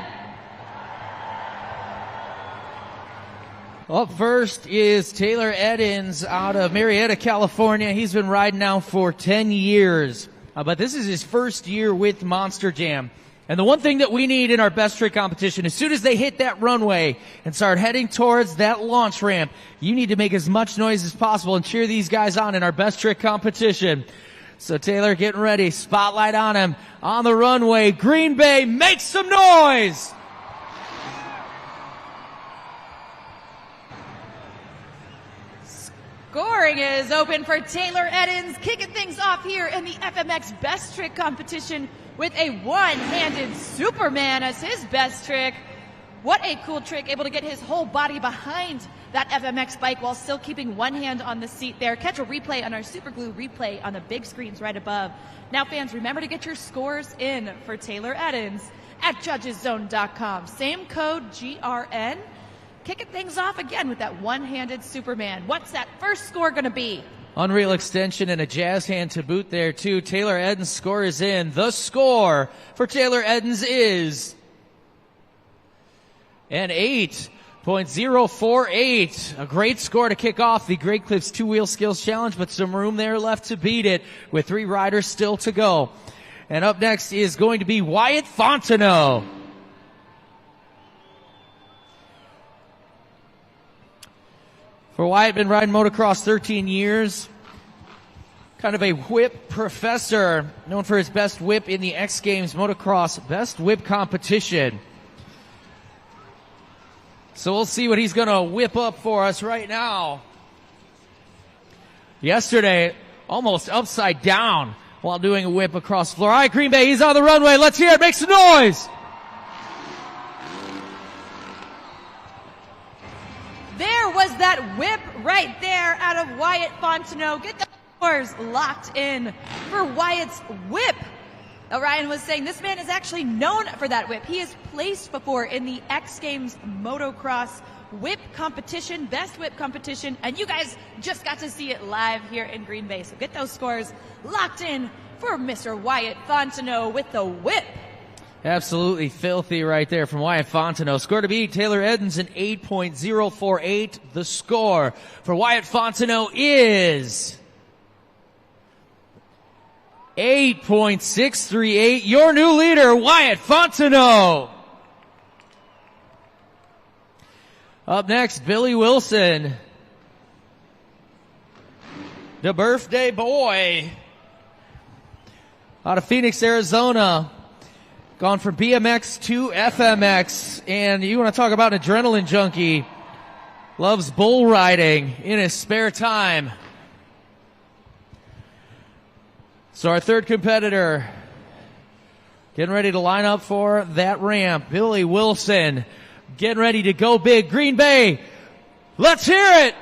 Up first is Taylor Eddins out of Marietta, California. He's been riding now for 10 years, but this is his first year with Monster Jam. And the one thing that we need in our best trick competition, as soon as they hit that runway and start heading towards that launch ramp, you need to make as much noise as possible and cheer these guys on in our best trick competition. So Taylor getting ready, spotlight on him on the runway. Green Bay, make some noise! Scoring is open for Taylor Eddins, kicking things off here in the FMX Best Trick competition with a one-handed Superman as his best trick. What a cool trick, able to get his whole body behind that FMX bike while still keeping one hand on the seat there. Catch a replay on our Super Glue replay on the big screens right above. Now, fans, remember to get your scores in for Taylor Eddins at judgeszone.com. Same code GRN. Kicking things off again with that one-handed Superman. What's that first score going to be? Unreal extension and a jazz hand to boot there, too. Taylor Eddins' score is in. The score for Taylor Eddins is an 8.048. A great score to kick off the Great Clips 2-Wheel Skills Challenge, but some room there left to beat it with 3 riders still to go. And up next is going to be Wyatt Fontenot. For Wyatt, been riding motocross 13 years. Kind of a whip professor, known for his best whip in the X Games motocross best whip competition. So we'll see what he's going to whip up for us right now. Yesterday, almost upside down while doing a whip across the floor. All right, Green Bay, he's on the runway. Let's hear it. Make some noise. There was that whip right there out of Wyatt Fontenot. Get the scores locked in for Wyatt's whip. Ryan was saying this man is actually known for that whip. He has placed before in the X Games motocross whip competition, best whip competition, and you guys just got to see it live here in Green Bay. So get those scores locked in for Mr. Wyatt Fontenot with the whip. Absolutely filthy right there from Wyatt Fontenot. Score to beat Taylor Eddins, an 8.048. The score for Wyatt Fontenot is 8.638. Your new leader, Wyatt Fontenot. Up next, Billy Wilson. The birthday boy. Out of Phoenix, Arizona. Gone from BMX to FMX, and you want to talk about an adrenaline junkie. Loves bull riding in his spare time. So our third competitor, getting ready to line up for that ramp. Billy Wilson, getting ready to go big. Green Bay, let's hear it.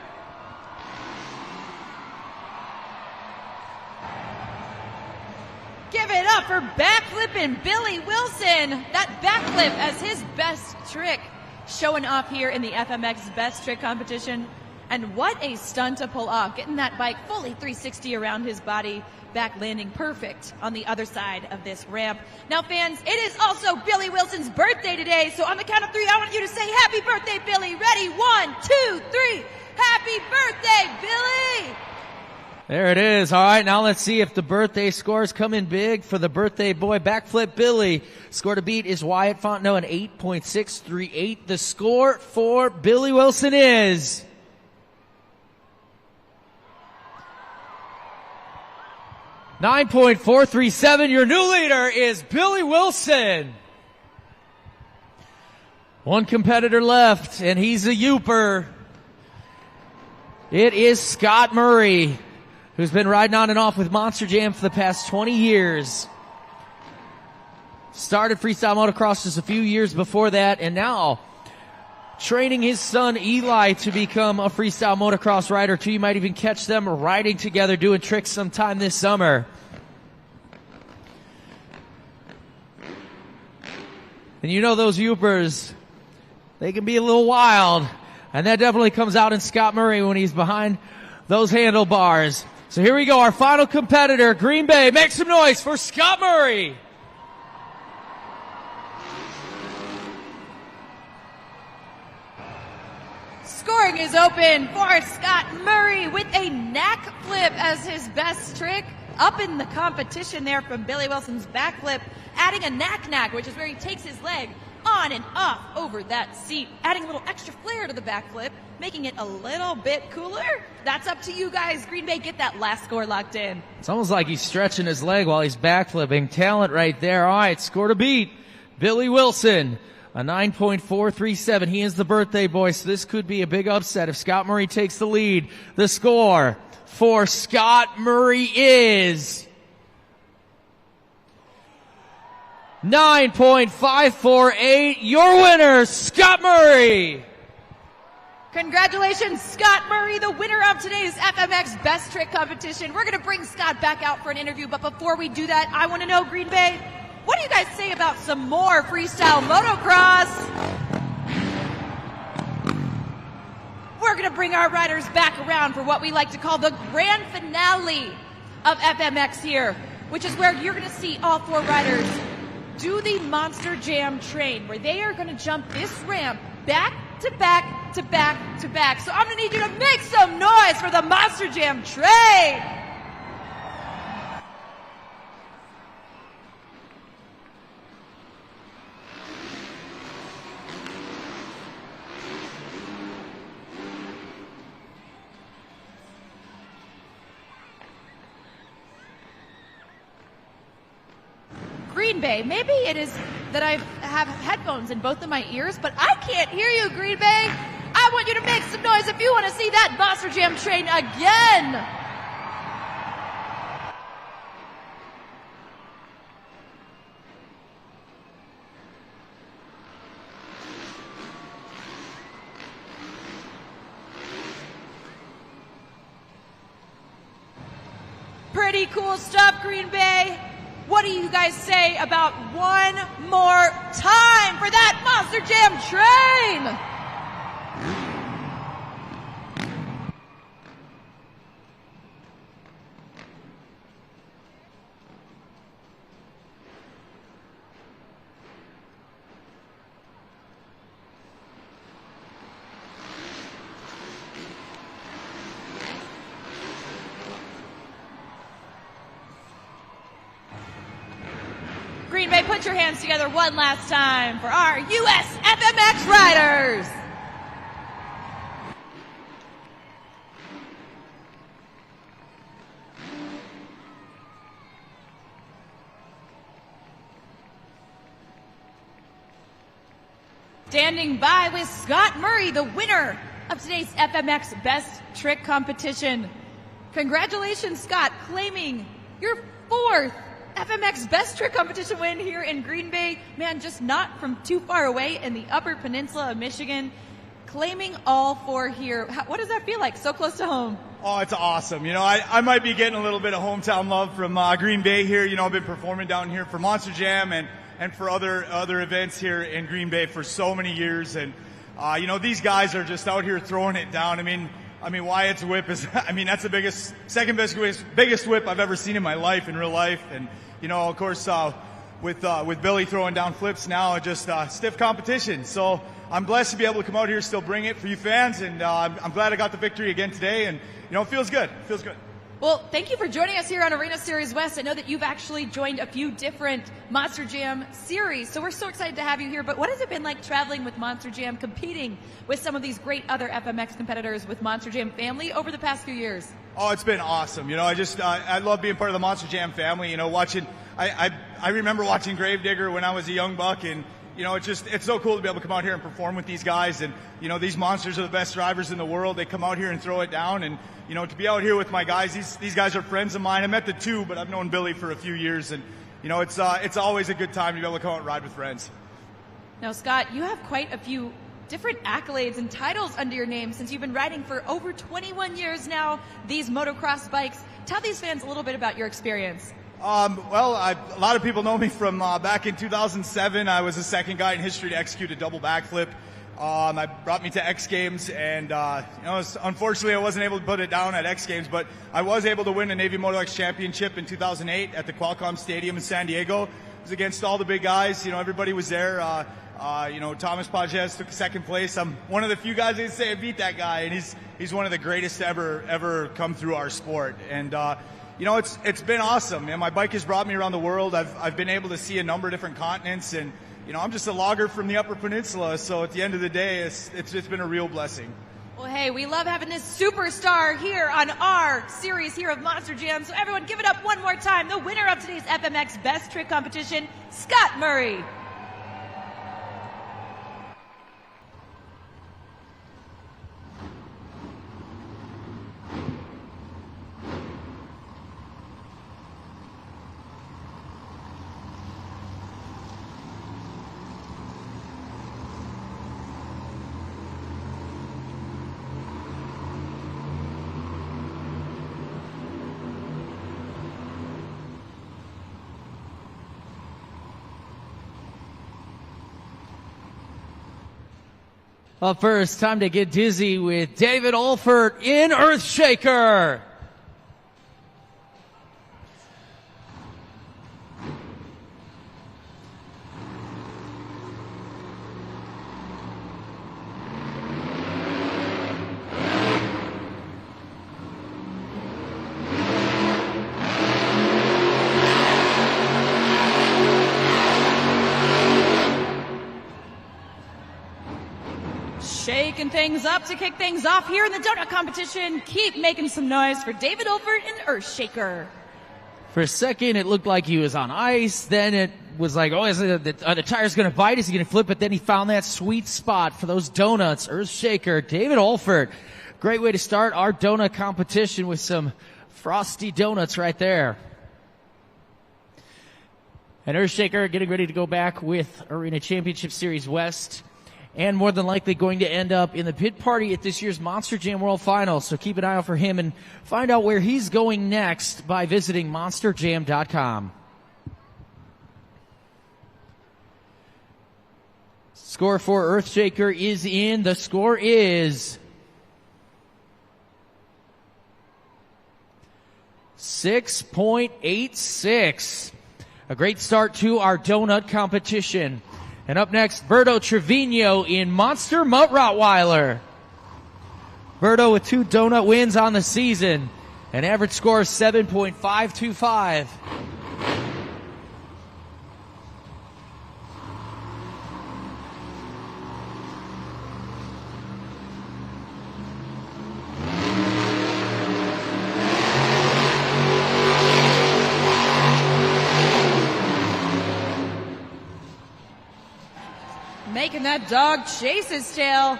Give it up for backflipping Billy Wilson. That backflip as his best trick, showing off here in the FMX Best Trick competition. And what a stunt to pull off, getting that bike fully 360 around his body, back landing perfect on the other side of this ramp. Now, fans, it is also Billy Wilson's birthday today, so on the count of 3, I want you to say happy birthday, Billy. Ready? 1, 2, 3. Happy birthday, Billy! There it is. All right, now let's see if the birthday scores come in big for the birthday boy. Backflip Billy. Score to beat is Wyatt Fontenot at 8.638. The score for Billy Wilson is 9.437. Your new leader is Billy Wilson. One competitor left, and he's a Youper. It is Scott Murray, who's been riding on and off with Monster Jam for the past 20 years. Started freestyle motocross just a few years before that, and now training his son Eli to become a freestyle motocross rider too. You might even catch them riding together, doing tricks sometime this summer. And you know those Youpers, they can be a little wild, and that definitely comes out in Scott Murray when he's behind those handlebars. So here we go, our final competitor, Green Bay. Make some noise for Scott Murray. Scoring is open for Scott Murray with a knack flip as his best trick. Up in the competition there from Billy Wilson's backflip, adding a knack, which is where he takes his leg on and off over that seat, adding a little extra flair to the backflip, making it a little bit cooler. That's up to you guys. Green Bay, get that last score locked in. It's almost like he's stretching his leg while he's backflipping. Talent right there. All right, score to beat. Billy Wilson, a 9.437. He is the birthday boy, so this could be a big upset if Scott Murray takes the lead. The score for Scott Murray is 9.548. Your winner, Scott Murray. Congratulations, Scott Murray, the winner of today's FMX Best Trick Competition. We're going to bring Scott back out for an interview, but before we do that, I want to know, Green Bay, what do you guys say about some more freestyle motocross? We're going to bring our riders back around for what we like to call the grand finale of FMX here, which is where you're going to see all four riders do the Monster Jam train, where they are going to jump this ramp back to back to back to back. So I'm going to need you to make some noise for the Monster Jam train. Green Bay, maybe it is that I have headphones in both of my ears, but I can't hear you, Green Bay. I want you to make some noise if you want to see that Monster Jam train again. Pretty cool stuff, Green Bay. What do you guys say about one more time for that Monster Jam train? Green Bay, put your hands together one last time for our US FMX riders. Standing by with Scott Murray, the winner of today's FMX Best Trick Competition. Congratulations, Scott, claiming your fourth FMX Best Trick Competition win here in Green Bay. Man, just not from too far away in the Upper Peninsula of Michigan. Claiming all four here. What does that feel like, so close to home? Oh, it's awesome. You know, I might be getting a little bit of hometown love from Green Bay here. You know, I've been performing down here for Monster Jam and for other events here in Green Bay for so many years. And, you know, these guys are just out here throwing it down. I mean, Wyatt's whip is, that's the biggest whip I've ever seen in my life, in real life. And, you know, of course, with Billy throwing down flips now, just stiff competition. So I'm blessed to be able to come out here, still bring it for you fans, and I'm glad I got the victory again today, and it feels good. It feels good. Well, thank you for joining us here on Arena Series West. I know that you've actually joined a few different Monster Jam series, so we're so excited to have you here. But what has it been like traveling with Monster Jam, competing with some of these great other FMX competitors with Monster Jam family over the past few years? Oh, it's been awesome. I love being part of the Monster Jam family. I remember watching Gravedigger when I was a young buck, and it's so cool to be able to come out here and perform with these guys. And these monsters are the best drivers in the world. They come out here and throw it down, and to be out here with my guys, these guys are friends of mine. I met the two, but I've known Billy for a few years, and it's always a good time to be able to come out and ride with friends. Now, Scott, you have quite a few different accolades and titles under your name since you've been riding for over 21 years now, these motocross bikes. Tell these fans a little bit about your experience. A lot of people know me from back in 2007. I was the second guy in history to execute a double backflip. I brought me to X Games, and unfortunately I wasn't able to put it down at X Games, but I was able to win the Navy Moto X Championship in 2008 at the Qualcomm Stadium in San Diego. It was against all the big guys. Everybody was there. Thomas Pages took second place. I'm one of the few guys that can say I beat that guy, and he's one of the greatest to ever come through our sport. And it's been awesome. My bike has brought me around the world. I've been able to see a number of different continents, and I'm just a logger from the Upper Peninsula. So at the end of the day, it's been a real blessing. Well, hey, we love having this superstar here on our series here of Monster Jam. So everyone, give it up one more time. The winner of today's FMX Best Trick Competition, Scott Murray. Up first, time to get dizzy with David Olfert in Earthshaker. Shaking things up to kick things off here in the donut competition. Keep making some noise for David Olfert in Earthshaker. For a second, it looked like he was on ice. Then it was like, oh, the tire's going to bite. Is he going to flip? But then he found that sweet spot for those donuts. Earthshaker, David Olfert. Great way to start our donut competition with some frosty donuts right there. And Earthshaker getting ready to go back with Arena Championship Series West, and more than likely going to end up in the pit party at this year's Monster Jam World Finals. So keep an eye out for him and find out where he's going next by visiting monsterjam.com. Score for Earthshaker is in. The score is 6.86. A great start to our donut competition. And up next, Berto Trevino in Monster Mutt Rottweiler. Berto with 2 donut wins on the season. An average score of 7.525. Making that dog chase his tail.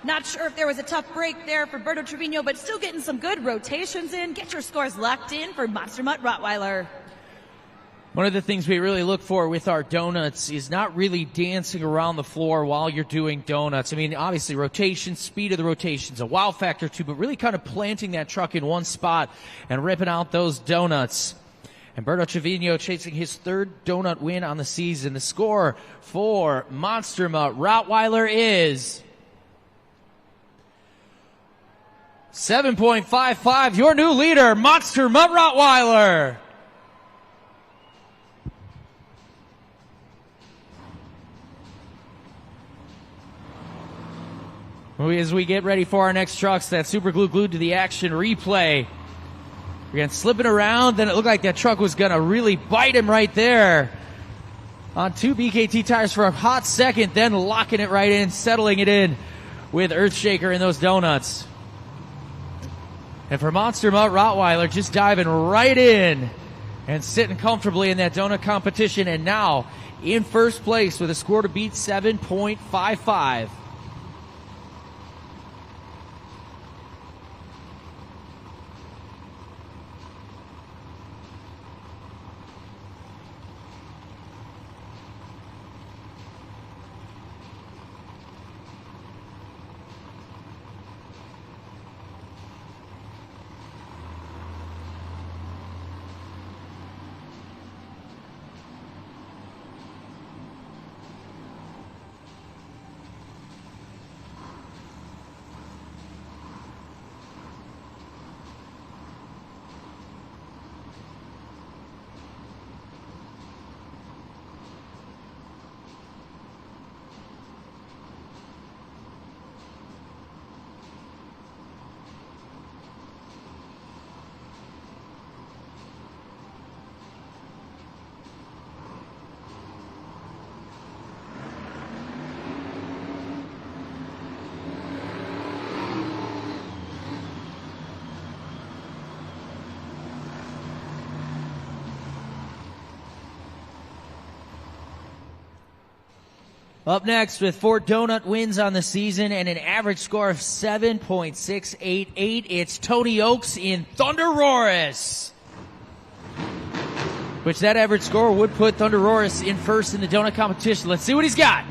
Not sure if there was a tough break there for Berto Trevino, but still getting some good rotations in. Get your scores locked in for Monster Mutt Rottweiler. One of the things we really look for with our donuts is not really dancing around the floor while you're doing donuts. I mean, obviously rotation, speed of the rotation's a wow factor too, but really kind of planting that truck in one spot and ripping out those donuts. And Berto Trevino chasing his 3rd donut win on the season. The score for Monster Mutt Rottweiler is 7.55. Your new leader, Monster Mutt Rottweiler. As we get ready for our next trucks, that super glue glued to the action replay. Again, slipping around, then it looked like that truck was going to really bite him right there. On 2 BKT tires for a hot second, then locking it right in, settling it in with Earthshaker in those donuts. And for Monster Mutt Rottweiler, just diving right in and sitting comfortably in that donut competition, and now in first place with a score to beat 7.55. Up next with 4 donut wins on the season and an average score of 7.688, it's Tony Oaks in Thunder Roris. Which that average score would put Thunder Roris in first in the donut competition. Let's see what he's got.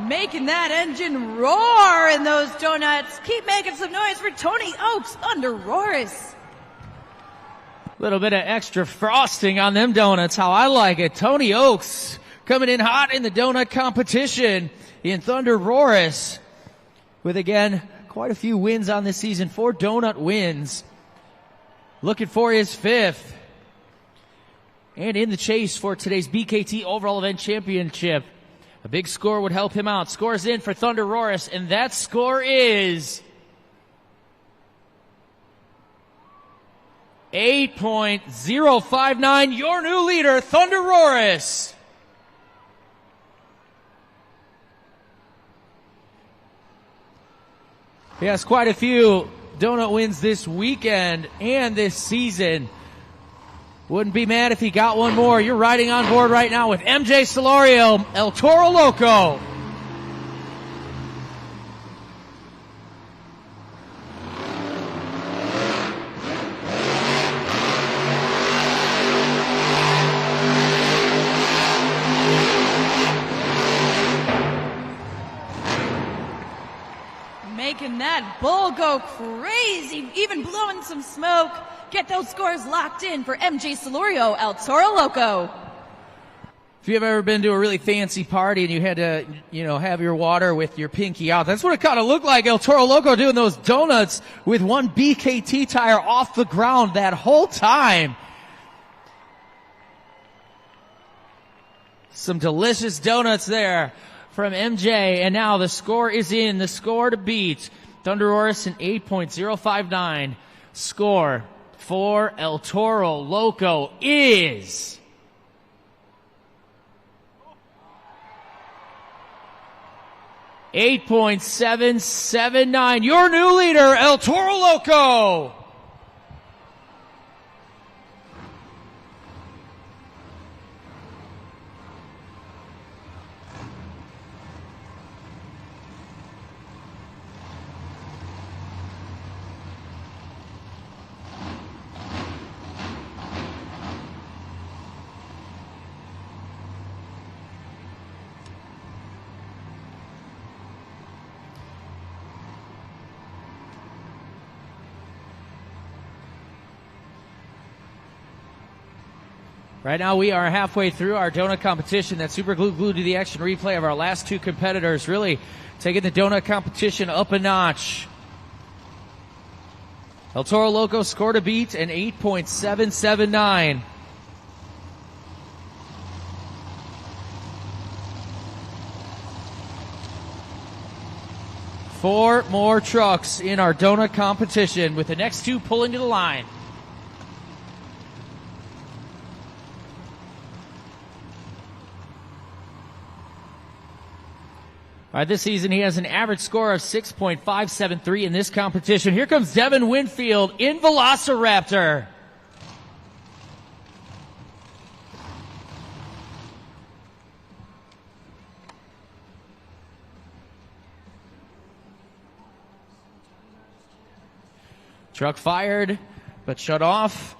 Making that engine roar in those donuts. Keep making some noise for Tony Oaks, Thunder Roris. Little bit of extra frosting on them donuts, how I like it. Tony Oaks coming in hot in the donut competition in Thunder Roris. With, again, quite a few wins on this season. 4 donut wins. Looking for his 5th. And in the chase for today's BKT Overall Event Championship. A big score would help him out. Scores in for Thunder Roris, and that score is 8.059. Your new leader, Thunder Roris. He has quite a few donut wins this weekend and this season. Wouldn't be mad if he got one more. You're riding on board right now with MJ Solorio, El Toro Loco. Making that bull go crazy, even blowing some smoke. Get those scores locked in for MJ Solorio, El Toro Loco. If you've ever been to a really fancy party and you had to, have your water with your pinky out, that's what it kind of looked like. El Toro Loco doing those donuts with 1 BKT tire off the ground that whole time. Some delicious donuts there from MJ, and now the score is in. The score to beat Thunder Roris in 8.059. Score for El Toro Loco is 8.779. Your new leader, El Toro Loco. Right now we are halfway through our donut competition. That super glued to the action replay of our last two competitors, really taking the donut competition up a notch. El Toro Loco scored a beat, an 8.779. Four more trucks in our donut competition, with the next two pulling to the line. All right, this season he has an average score of 6.573 in this competition. Here comes Devin Winfield in Velociraptor. Truck fired, but shut off.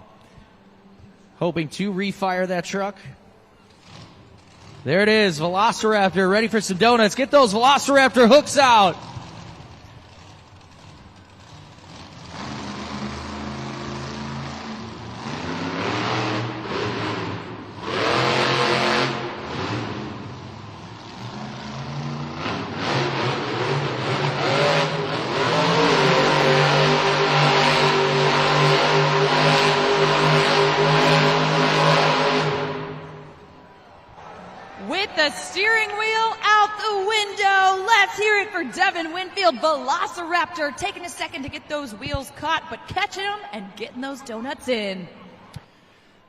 Hoping to refire that truck. There it is, Velociraptor ready for some donuts. Get those Velociraptor hooks out. With the steering wheel out the window, let's hear it for Devin Winfield, Velociraptor, taking a second to get those wheels caught, but catching them and getting those donuts in.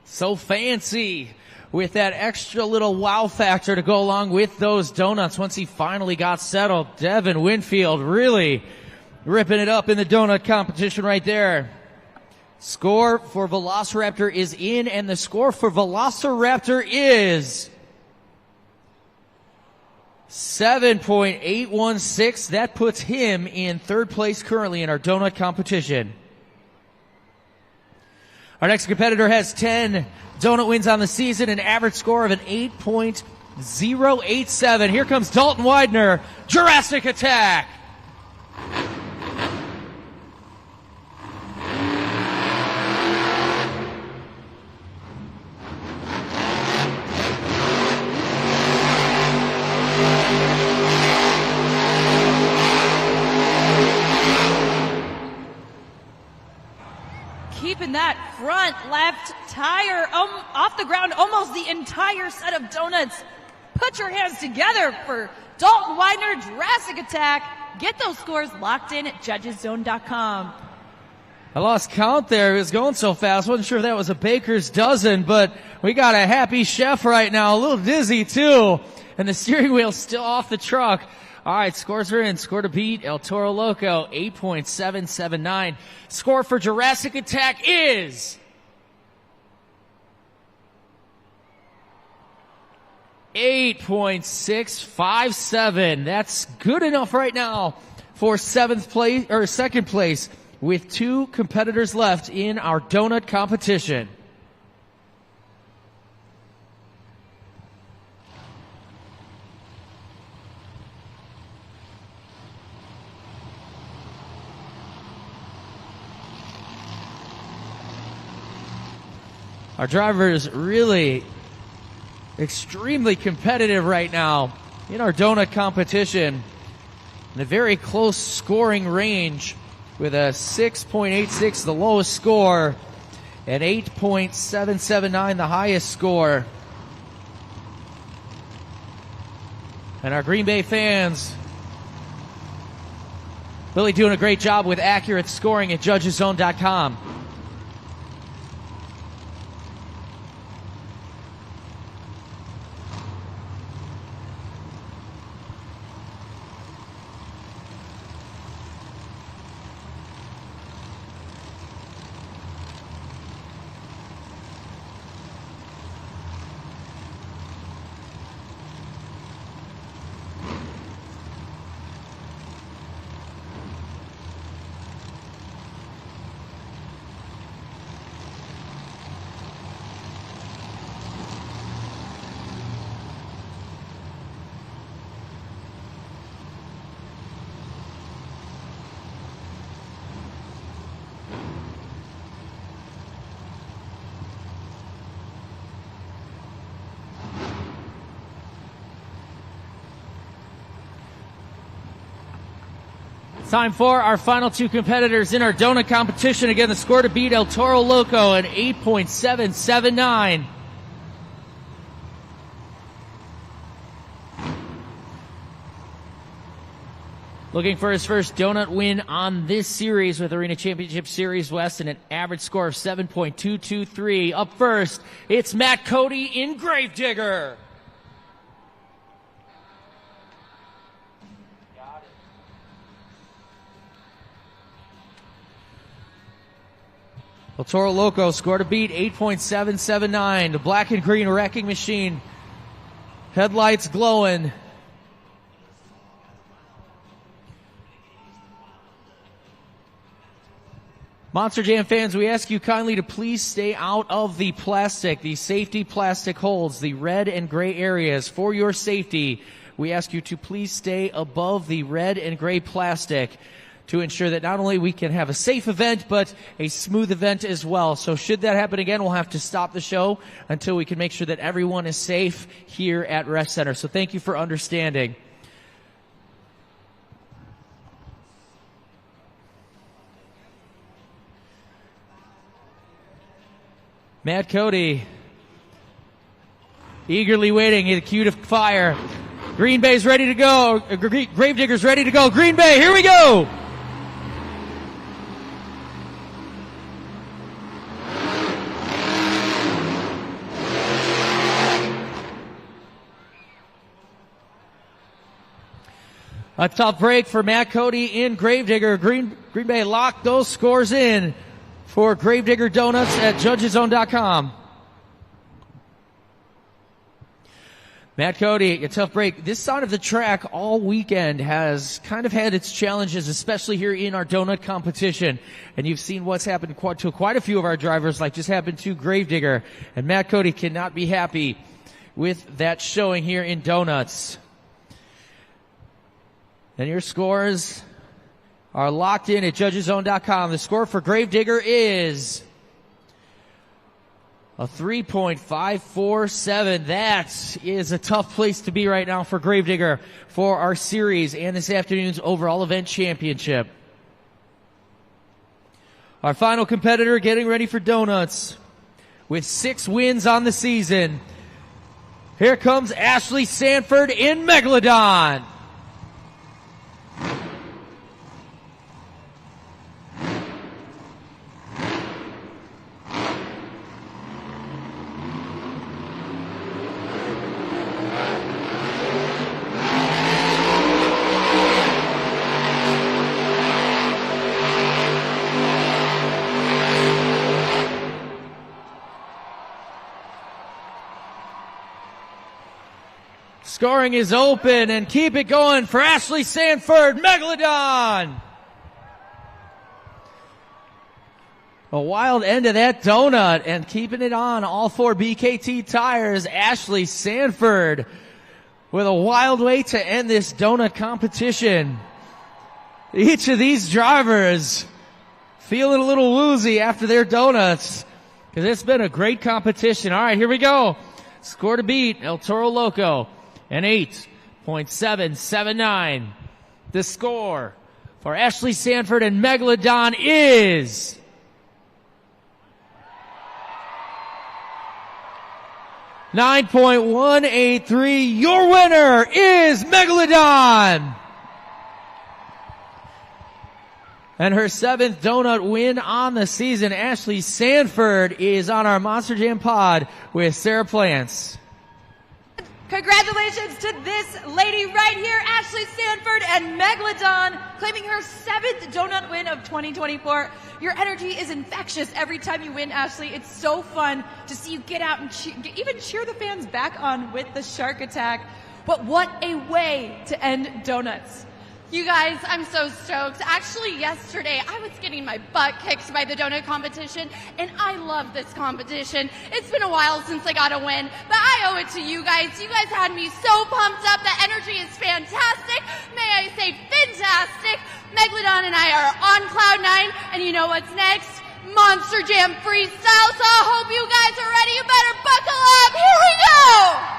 So fancy with that extra little wow factor to go along with those donuts once he finally got settled. Devin Winfield really ripping it up in the donut competition right there. Score for Velociraptor is in, and the score for Velociraptor is 7.816. That puts him in third place currently in our donut competition. Our next competitor has 10 donut wins on the season, an average score of an 8.087. Here comes Dalton Widener, Jurassic Attack. Keeping that front left tire off the ground, almost the entire set of donuts. Put your hands together for Dalton Widener, Jurassic Attack. Get those scores locked in at judgeszone.com. I lost count there. It was going so fast. Wasn't sure if that was a baker's dozen, but we got a happy chef right now. A little dizzy too. And the steering wheel's still off the truck. All right, scores are in. Score to beat El Toro Loco, 8.779. Score for Jurassic Attack is 8.657. That's good enough right now for second place with two competitors left in our donut competition. Our drivers really extremely competitive right now in our donut competition. In a very close scoring range with a 6.86 the lowest score and 8.779 the highest score. And our Green Bay fans really doing a great job with accurate scoring at judgeszone.com. Time for our final two competitors in our donut competition. Again, the score to beat El Toro Loco at 8.779. Looking for his first donut win on this series with Arena Championship Series West and an average score of 7.223. Up first, it's Matt Cody in Gravedigger. El Toro Loco score to beat 8.779. The black and green wrecking machine. Headlights glowing. Monster Jam fans, we ask you kindly to please stay out of the plastic, the safety plastic holds, the red and gray areas. For your safety, we ask you to please stay above the red and gray plastic to ensure that not only we can have a safe event, but a smooth event as well. So should that happen again, we'll have to stop the show until we can make sure that everyone is safe here at Rec Center. So thank you for understanding. Matt Cody eagerly waiting, the cue to fire. Green Bay's ready to go. Gravedigger's ready to go. Green Bay, here we go. A tough break for Matt Cody in Gravedigger. Green Bay locked those scores in for Gravedigger Donuts at judgeszone.com. Matt Cody, a tough break. This side of the track all weekend has kind of had its challenges, especially here in our donut competition. And you've seen what's happened to quite a few of our drivers, like just happened to Gravedigger. And Matt Cody cannot be happy with that showing here in donuts. And your scores are locked in at judgeszone.com. The score for Gravedigger is a 3.547. That is a tough place to be right now for Gravedigger for our series and this afternoon's overall event championship. Our final competitor getting ready for donuts with 6 wins on the season. Here comes Ashley Sanford in Megalodon. Scoring is open, and keep it going for Ashley Sanford, Megalodon. A wild end of that donut, and keeping it on all 4 BKT tires, Ashley Sanford with a wild way to end this donut competition. Each of these drivers feeling a little woozy after their donuts, because it's been a great competition. All right, here we go. Score to beat El Toro Loco. An 8.779. The score for Ashley Sanford and Megalodon is 9.183. Your winner is Megalodon. And her 7th donut win on the season. Ashley Sanford is on our Monster Jam pod with Sarah Plants. Congratulations to this lady right here, Ashley Sanford and Megalodon, claiming her 7th donut win of 2024. Your energy is infectious every time you win, Ashley. It's so fun to see you get out and even cheer the fans back on with the shark attack. But what a way to end donuts. You guys, I'm so stoked. Actually, yesterday, I was getting my butt kicked by the donut competition, and I love this competition. It's been a while since I got a win, but I owe it to you guys. You guys had me so pumped up. The energy is fantastic. May I say fantastic. Megalodon and I are on cloud 9, and you know what's next? Monster Jam Freestyle, so I hope you guys are ready. You better buckle up. Here we go!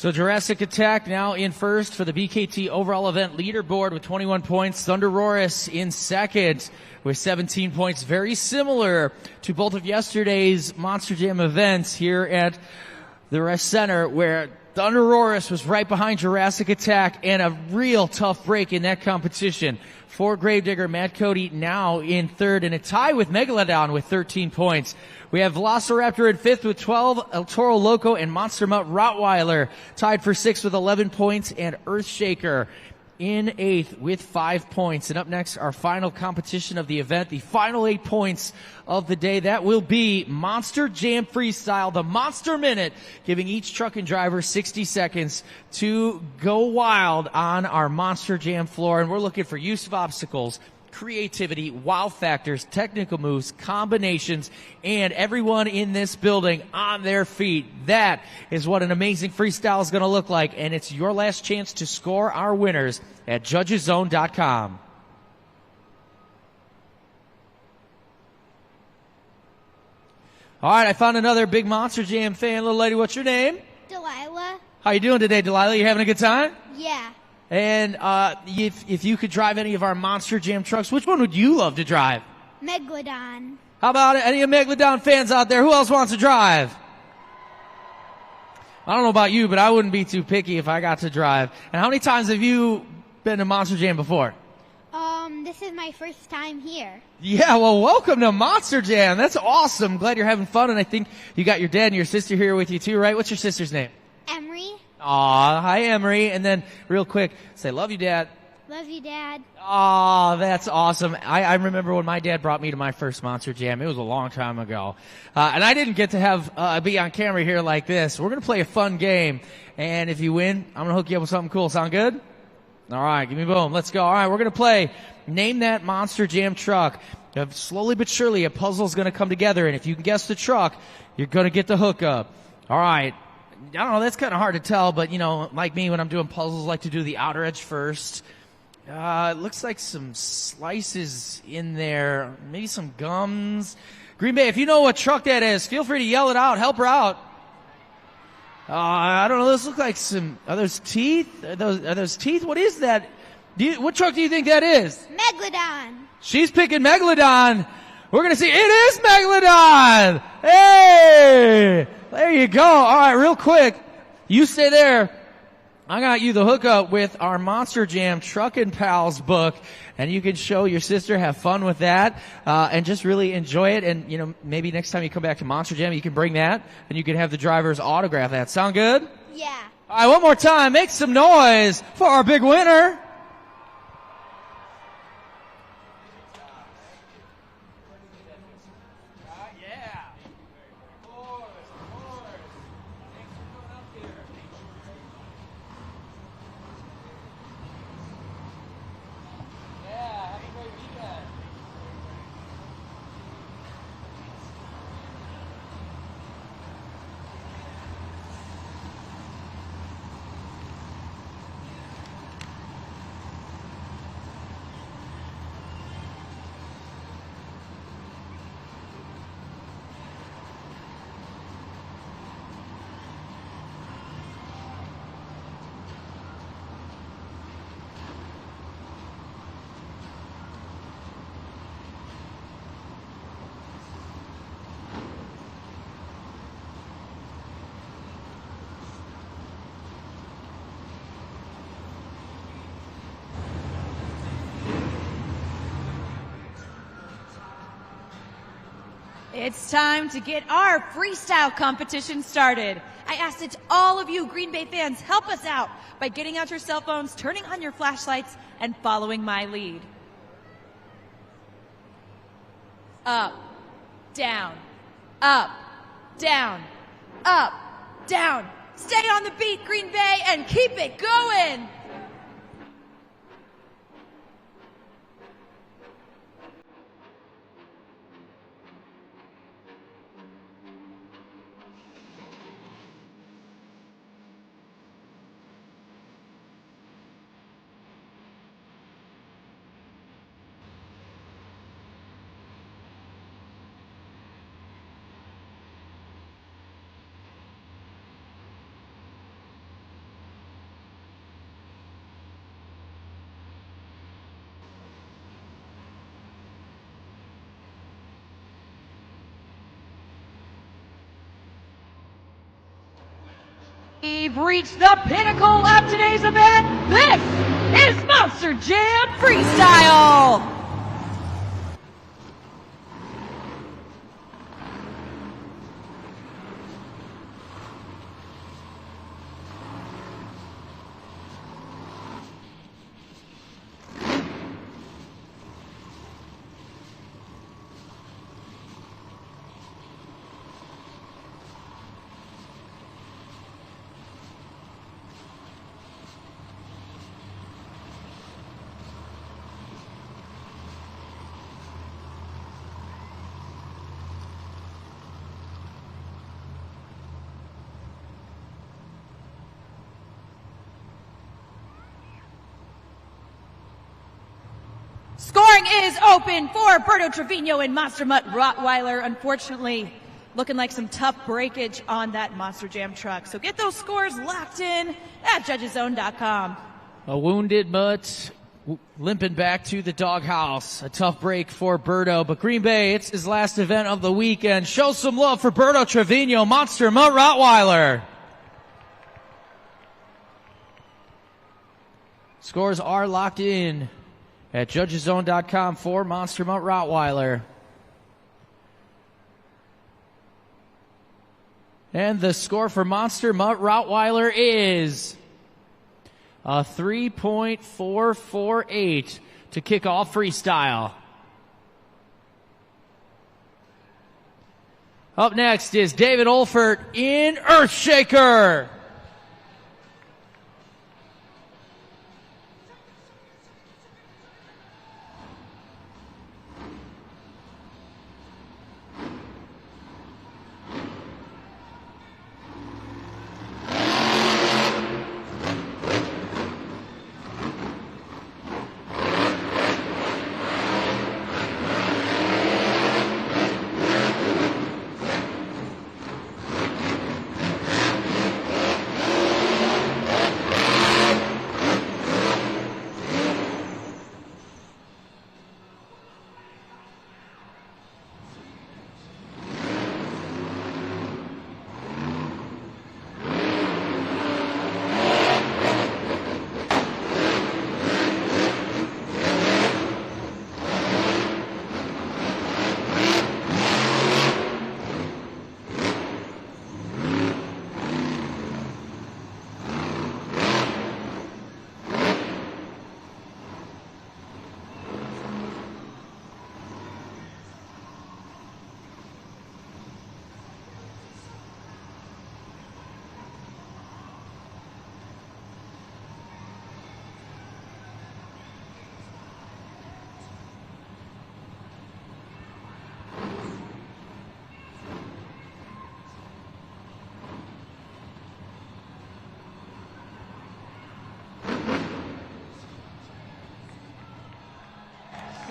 So Jurassic Attack now in first for the BKT overall event leaderboard with 21 points. Thunder Roarus in second with 17 points. Very similar to both of yesterday's Monster Jam events here at the Rest Center, where Thunder Roarus was right behind Jurassic Attack and a real tough break in that competition. For Gravedigger, Matt Cody now in third, and a tie with Megalodon with 13 points. We have Velociraptor in fifth with 12, El Toro Loco and Monster Mutt Rottweiler tied for sixth with 11 points, and Earthshaker in eighth with 5 points. And up next, our final competition of the event, the final 8 points of the day. That will be Monster Jam Freestyle, the Monster Minute, giving each truck and driver 60 seconds to go wild on our Monster Jam floor. And we're looking for use of obstacles, creativity, wow factors, technical moves, combinations, and everyone in this building on their feet. That is what an amazing freestyle is going to look like, and it's your last chance to score our winners at judgeszone.com. All right, I found another big Monster Jam fan. Little lady, what's your name? Delilah. How you doing today, Delilah? You having a good time? Yeah. And if you could drive any of our Monster Jam trucks, which one would you love to drive? Megalodon. How about any Megalodon fans out there? Who else wants to drive? I don't know about you, but I wouldn't be too picky if I got to drive. And how many times have you been to Monster Jam before? This is my first time here. Yeah, well, welcome to Monster Jam. That's awesome. Glad you're having fun, and I think you got your dad and your sister here with you too, right? What's your sister's name? Emery. Aw, hi, Emery. And then real quick, say, love you, Dad. Love you, Dad. Oh, that's awesome. I remember when my dad brought me to my first Monster Jam. It was a long time ago. And I didn't get to have be on camera here like this. We're going to play a fun game. And if you win, I'm going to hook you up with something cool. Sound good? All right, give me boom. Let's go. All right, we're going to play Name That Monster Jam Truck. Slowly but surely, a puzzle's going to come together. And if you can guess the truck, you're going to get the hookup. All right. I don't know, that's kind of hard to tell, but, you know, like me, when I'm doing puzzles, I like to do the outer edge first. It looks like some slices in there, maybe some gums. Green Bay, if you know what truck that is, feel free to yell it out, help her out. I don't know, those look like some, are those teeth? Are those teeth? What is that? What truck do you think that is? Megalodon. She's picking Megalodon. We're going to see, it is Megalodon! Hey! There you go. All right, real quick. You stay there. I got you the hookup with our Monster Jam Truckin' Pals book, and you can show your sister, have fun with that, and just really enjoy it. And, you know, maybe next time you come back to Monster Jam, you can bring that, and you can have the drivers autograph that. Sound good? Yeah. All right, one more time. Make some noise for our big winner. It's time to get our freestyle competition started. I asked that all of you Green Bay fans help us out by getting out your cell phones, turning on your flashlights, and following my lead. Up, down, up, down, up, down. Stay on the beat, Green Bay, and keep it going. We've reached the pinnacle of today's event. This is Monster Jam Freestyle! Scoring is open for Berto Trevino and Monster Mutt Rottweiler. Unfortunately, looking like some tough breakage on that Monster Jam truck. So get those scores locked in at judgeszone.com. A wounded Mutt limping back to the doghouse. A tough break for Berto, but Green Bay, it's his last event of the weekend. Show some love for Berto Trevino, Monster Mutt Rottweiler. Scores are locked in at judgeszone.com for Monster Mutt Rottweiler. And the score for Monster Mutt Rottweiler is a 3.448 to kick off freestyle. Up next is David Olfert in Earthshaker.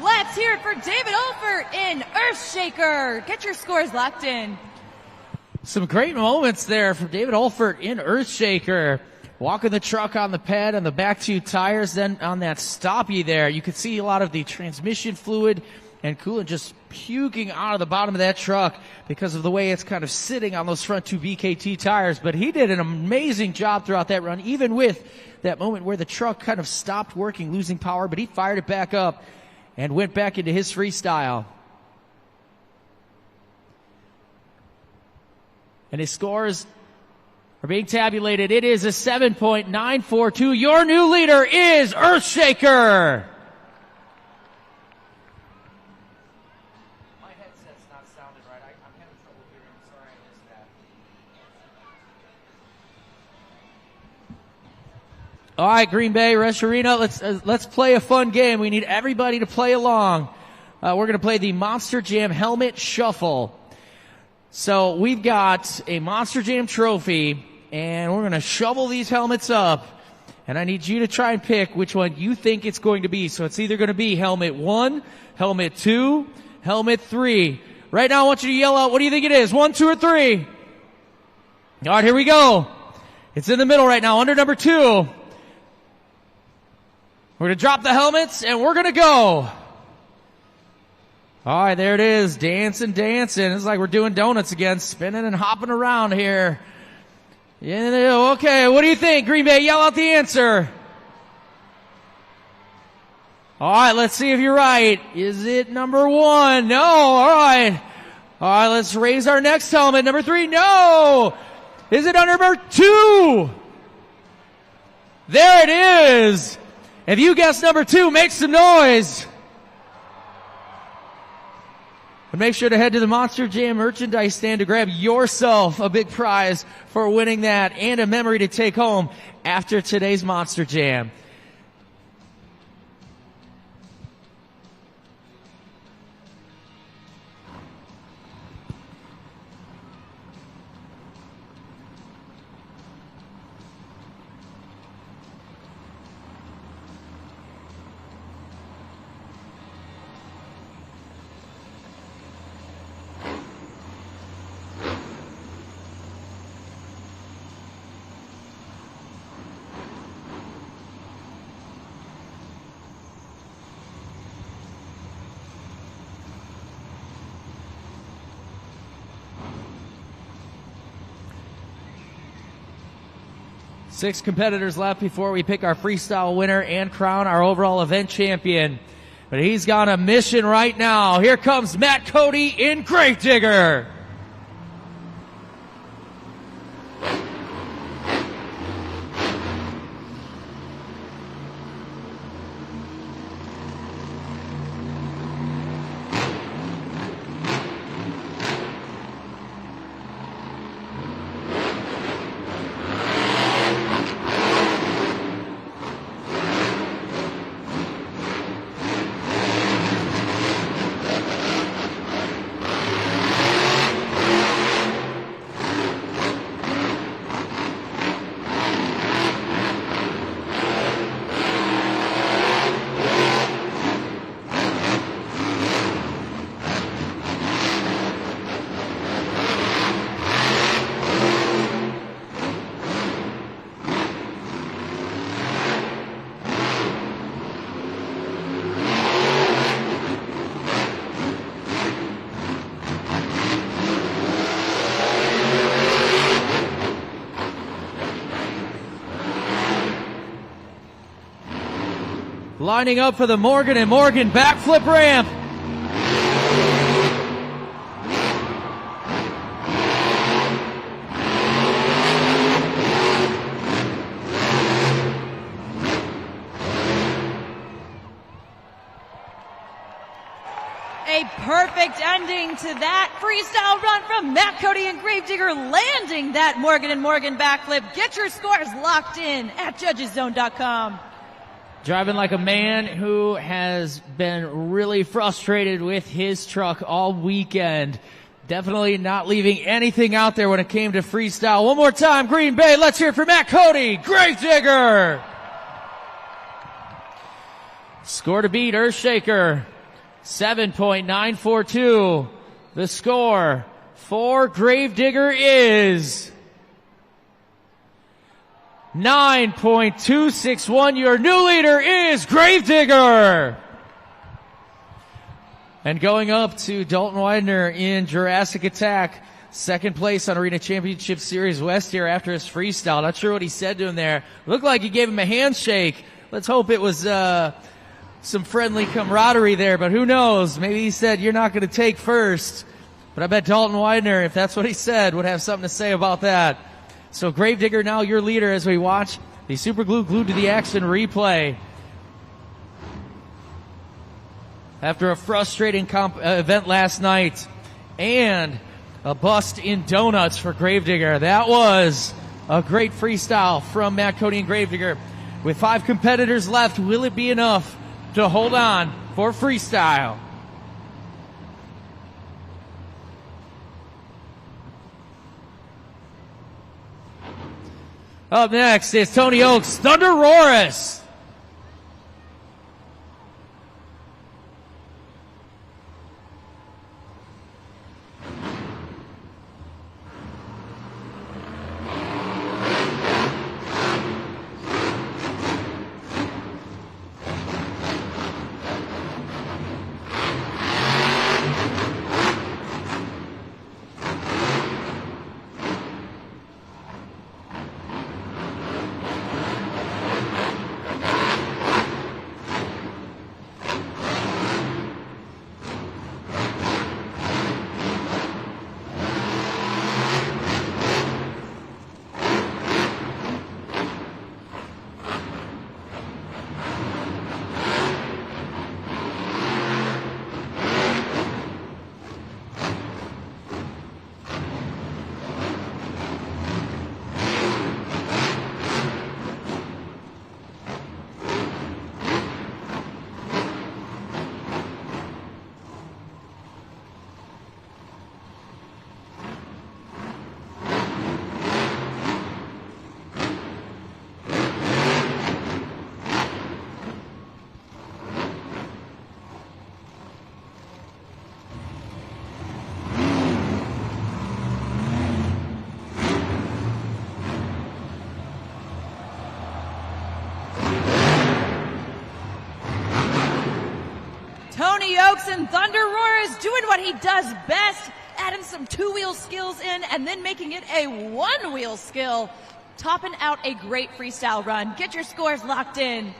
Let's hear it for David Olfert in Earthshaker. Get your scores locked in. Some great moments there from David Olfert in Earthshaker. Walking the truck on the pad on the back two tires, then on that stoppie there, you could see a lot of the transmission fluid and coolant just puking out of the bottom of that truck because of the way it's kind of sitting on those front two BKT tires. But he did an amazing job throughout that run, even with that moment where the truck kind of stopped working, losing power, but he fired it back up and went back into his freestyle. And his scores are being tabulated. It is a 7.942. Your new leader is Earthshaker. My headset's not sounding right. I'm having trouble hearing. Sorry, I missed that. All right, Green Bay, Rush Arena, let's play a fun game. We need everybody to play along. We're going to play the Monster Jam Helmet Shuffle. So we've got a Monster Jam trophy, and we're going to shovel these helmets up. And I need you to try and pick which one you think it's going to be. So it's either going to be helmet 1, helmet 2, helmet 3. Right now I want you to yell out, what do you think it is? 1, 2, or 3? All right, here we go. It's in the middle right now, under number 2. We're going to drop the helmets, and we're going to go. All right, there it is, dancing. It's like we're doing donuts again, spinning and hopping around here. Yeah, okay, what do you think, Green Bay? Yell out the answer. All right, let's see if you're right. Is it number 1? No, all right. All right, let's raise our next helmet. Number 3, no. Is it number 2? There it is. If you guess number 2, make some noise. And make sure to head to the Monster Jam merchandise stand to grab yourself a big prize for winning that and a memory to take home after today's Monster Jam. Six competitors left before we pick our freestyle winner and crown our overall event champion. But he's got a mission right now. Here comes Matt Cody in Gravedigger. Lining up for the Morgan & Morgan backflip ramp. A perfect ending to that freestyle run from Matt Cody and Gravedigger, landing that Morgan & Morgan backflip. Get your scores locked in at judgeszone.com. Driving like a man who has been really frustrated with his truck all weekend. Definitely not leaving anything out there when it came to freestyle. One more time, Green Bay, let's hear it for Matt Cody, Gravedigger. Score to beat, Earthshaker, 7.942. The score for Gravedigger is 9.261. Your new leader is Gravedigger. And going up to Dalton Widener in Jurassic Attack, second place on Arena Championship Series West here after his freestyle. Not sure what he said to him there. Looked like he gave him a handshake. Let's hope it was some friendly camaraderie there, but who knows? Maybe he said, "You're not going to take first." But I bet Dalton Widener, if that's what he said, would have something to say about that. So Gravedigger now your leader as we watch the Super Glue Glued to the Action replay. After a frustrating event last night and a bust in donuts for Gravedigger. That was a great freestyle from Matt Cody and Gravedigger. With 5 competitors left, will it be enough to hold on for freestyle? Up next is Tony Oaks, Thunder Roarus. Tony Oaks and Thunder Roar is doing what he does best, adding some two-wheel skills in and then making it a one-wheel skill, topping out a great freestyle run. Get your scores locked in.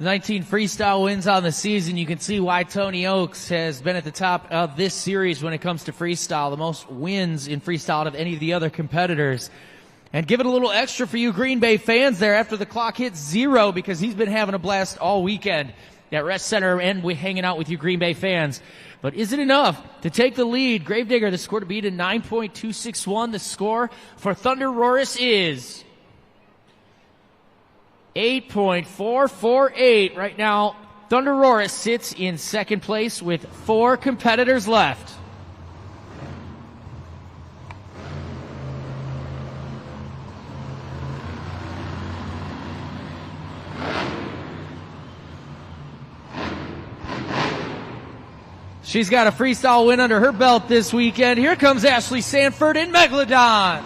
19 freestyle wins on the season. You can see why Tony Oaks has been at the top of this series when it comes to freestyle. The most wins in freestyle out of any of the other competitors. And give it a little extra for you Green Bay fans there after the clock hits 0, because he's been having a blast all weekend at Rest Center and we're hanging out with you Green Bay fans. But is it enough to take the lead? Gravedigger, the score to beat in 9.261. The score for Thunder Roris is 8.448. Right now, Thunder Roris sits in second place with 4 competitors left. She's got a freestyle win under her belt this weekend. Here comes Ashley Sanford in Megalodon.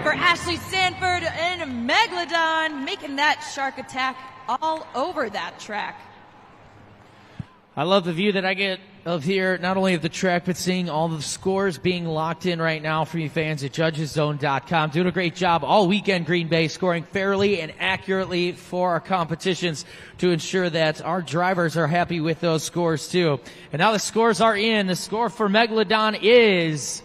For Ashley Sanford and Megalodon, making that shark attack all over that track. I love the view that I get of here, not only of the track, but seeing all the scores being locked in right now for you fans at judgeszone.com. Doing a great job all weekend, Green Bay, scoring fairly and accurately for our competitions to ensure that our drivers are happy with those scores too. And now the scores are in. The score for Megalodon is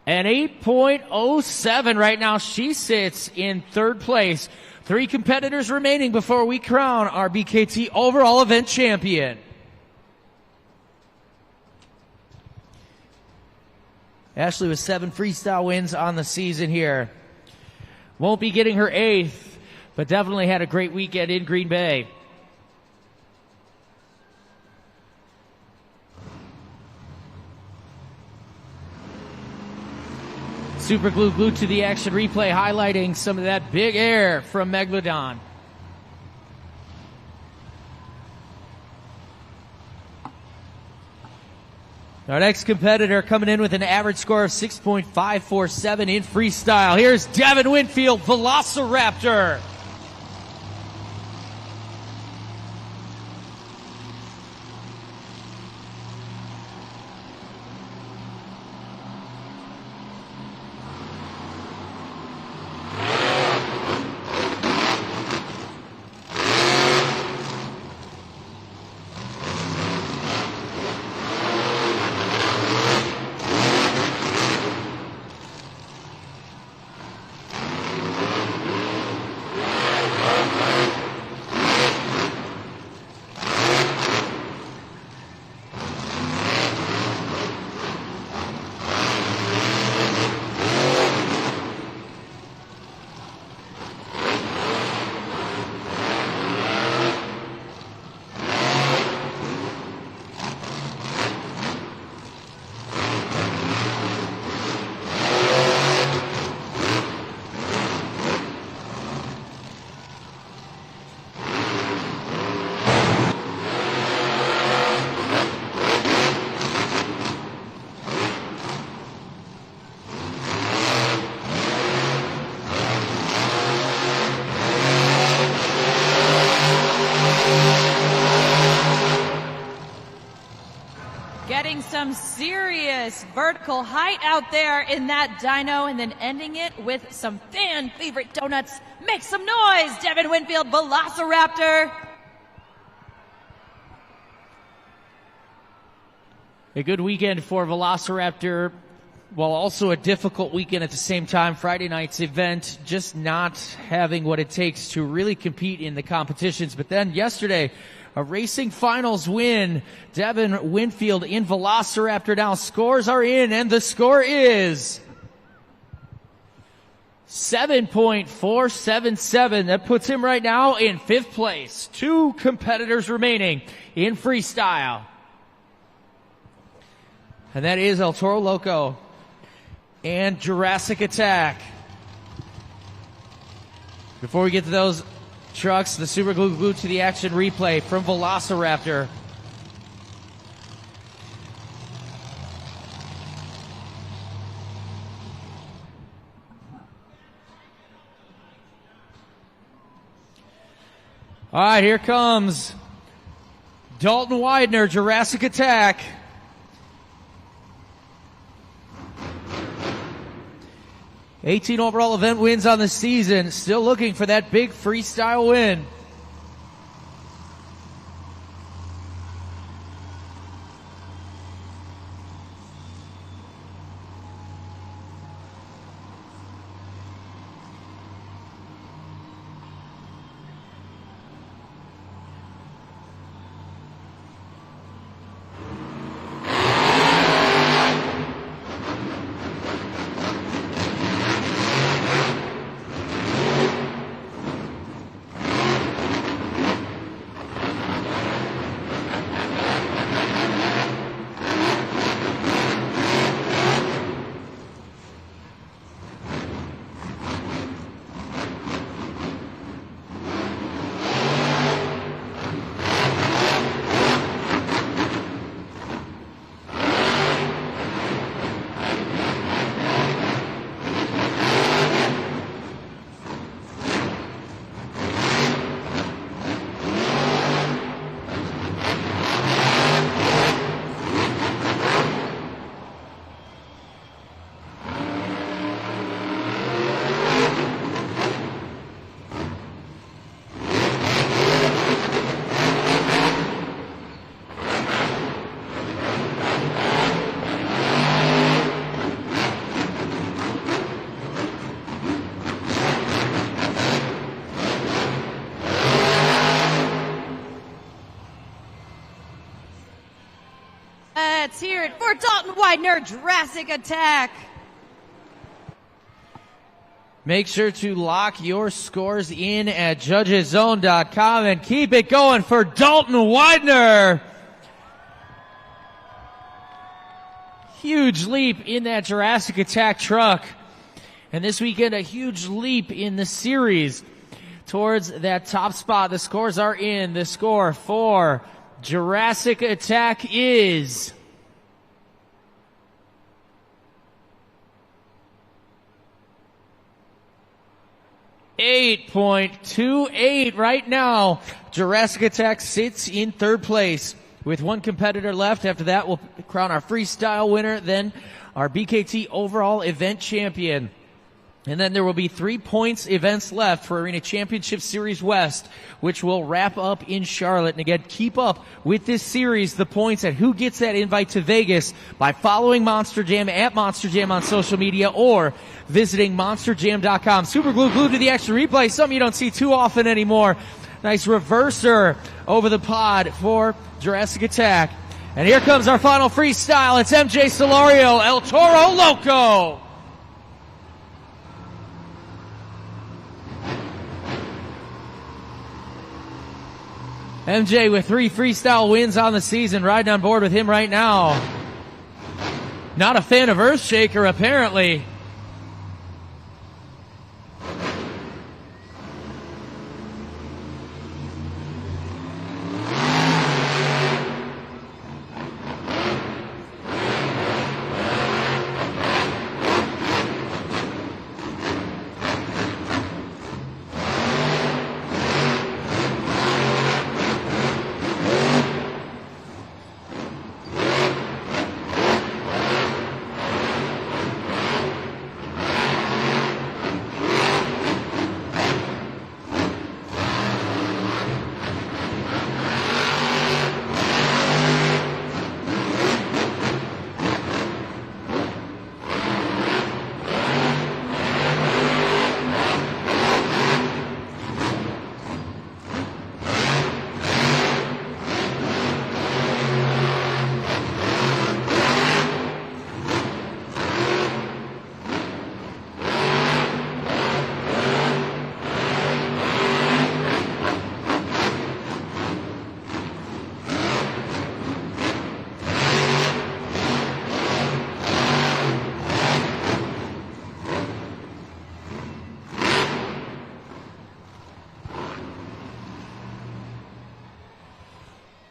an 8.07 right now. She sits in third place. 3 competitors remaining before we crown our BKT overall event champion. Ashley with 7 freestyle wins on the season here. Won't be getting her 8th, but definitely had a great weekend in Green Bay. Super Glue glued to the action replay, highlighting some of that big air from Megalodon. Our next competitor coming in with an average score of 6.547 in freestyle. Here's Devin Winfield, Velociraptor. some serious vertical height out there in that dyno, and then ending it with some fan favorite donuts. Make some noise, Devin Winfield, Velociraptor. A good weekend for Velociraptor, while also a difficult weekend at the same time. Friday night's event, just not having what it takes to really compete in the competitions. But then yesterday, a racing finals win. Devin Winfield in Velociraptor now. Scores are in, and the score is 7.477. That puts him right now in 5th place. 2 competitors remaining in freestyle. And that is El Toro Loco and Jurassic Attack. Before we get to those trucks, the Super Glue to the Action replay from Velociraptor. All right, here comes Dalton Widener, Jurassic Attack. 18 overall event wins on the season. Still looking for that big freestyle win. Let's hear it for Dalton Widener, Jurassic Attack. Make sure to lock your scores in at judgeszone.com and keep it going for Dalton Widener. Huge leap in that Jurassic Attack truck. And this weekend, a huge leap in the series towards that top spot. The scores are in. The score for Jurassic Attack is 8.28 right now. Jurassic Attack sits in 3rd place with 1 competitor left. After that, we'll crown our freestyle winner, then our BKT overall event champion. And then there will be 3 points events left for Arena Championship Series West, which will wrap up in Charlotte. And again, keep up with this series, the points, and who gets that invite to Vegas by following Monster Jam at Monster Jam on social media or visiting monsterjam.com. Super Glue glued to the action replay, something you don't see too often anymore. Nice reverser over the pod for Jurassic Attack. And here comes our final freestyle. It's MJ Solorio, El Toro Loco. MJ with 3 freestyle wins on the season, riding on board with him right now. Not a fan of Earthshaker, apparently.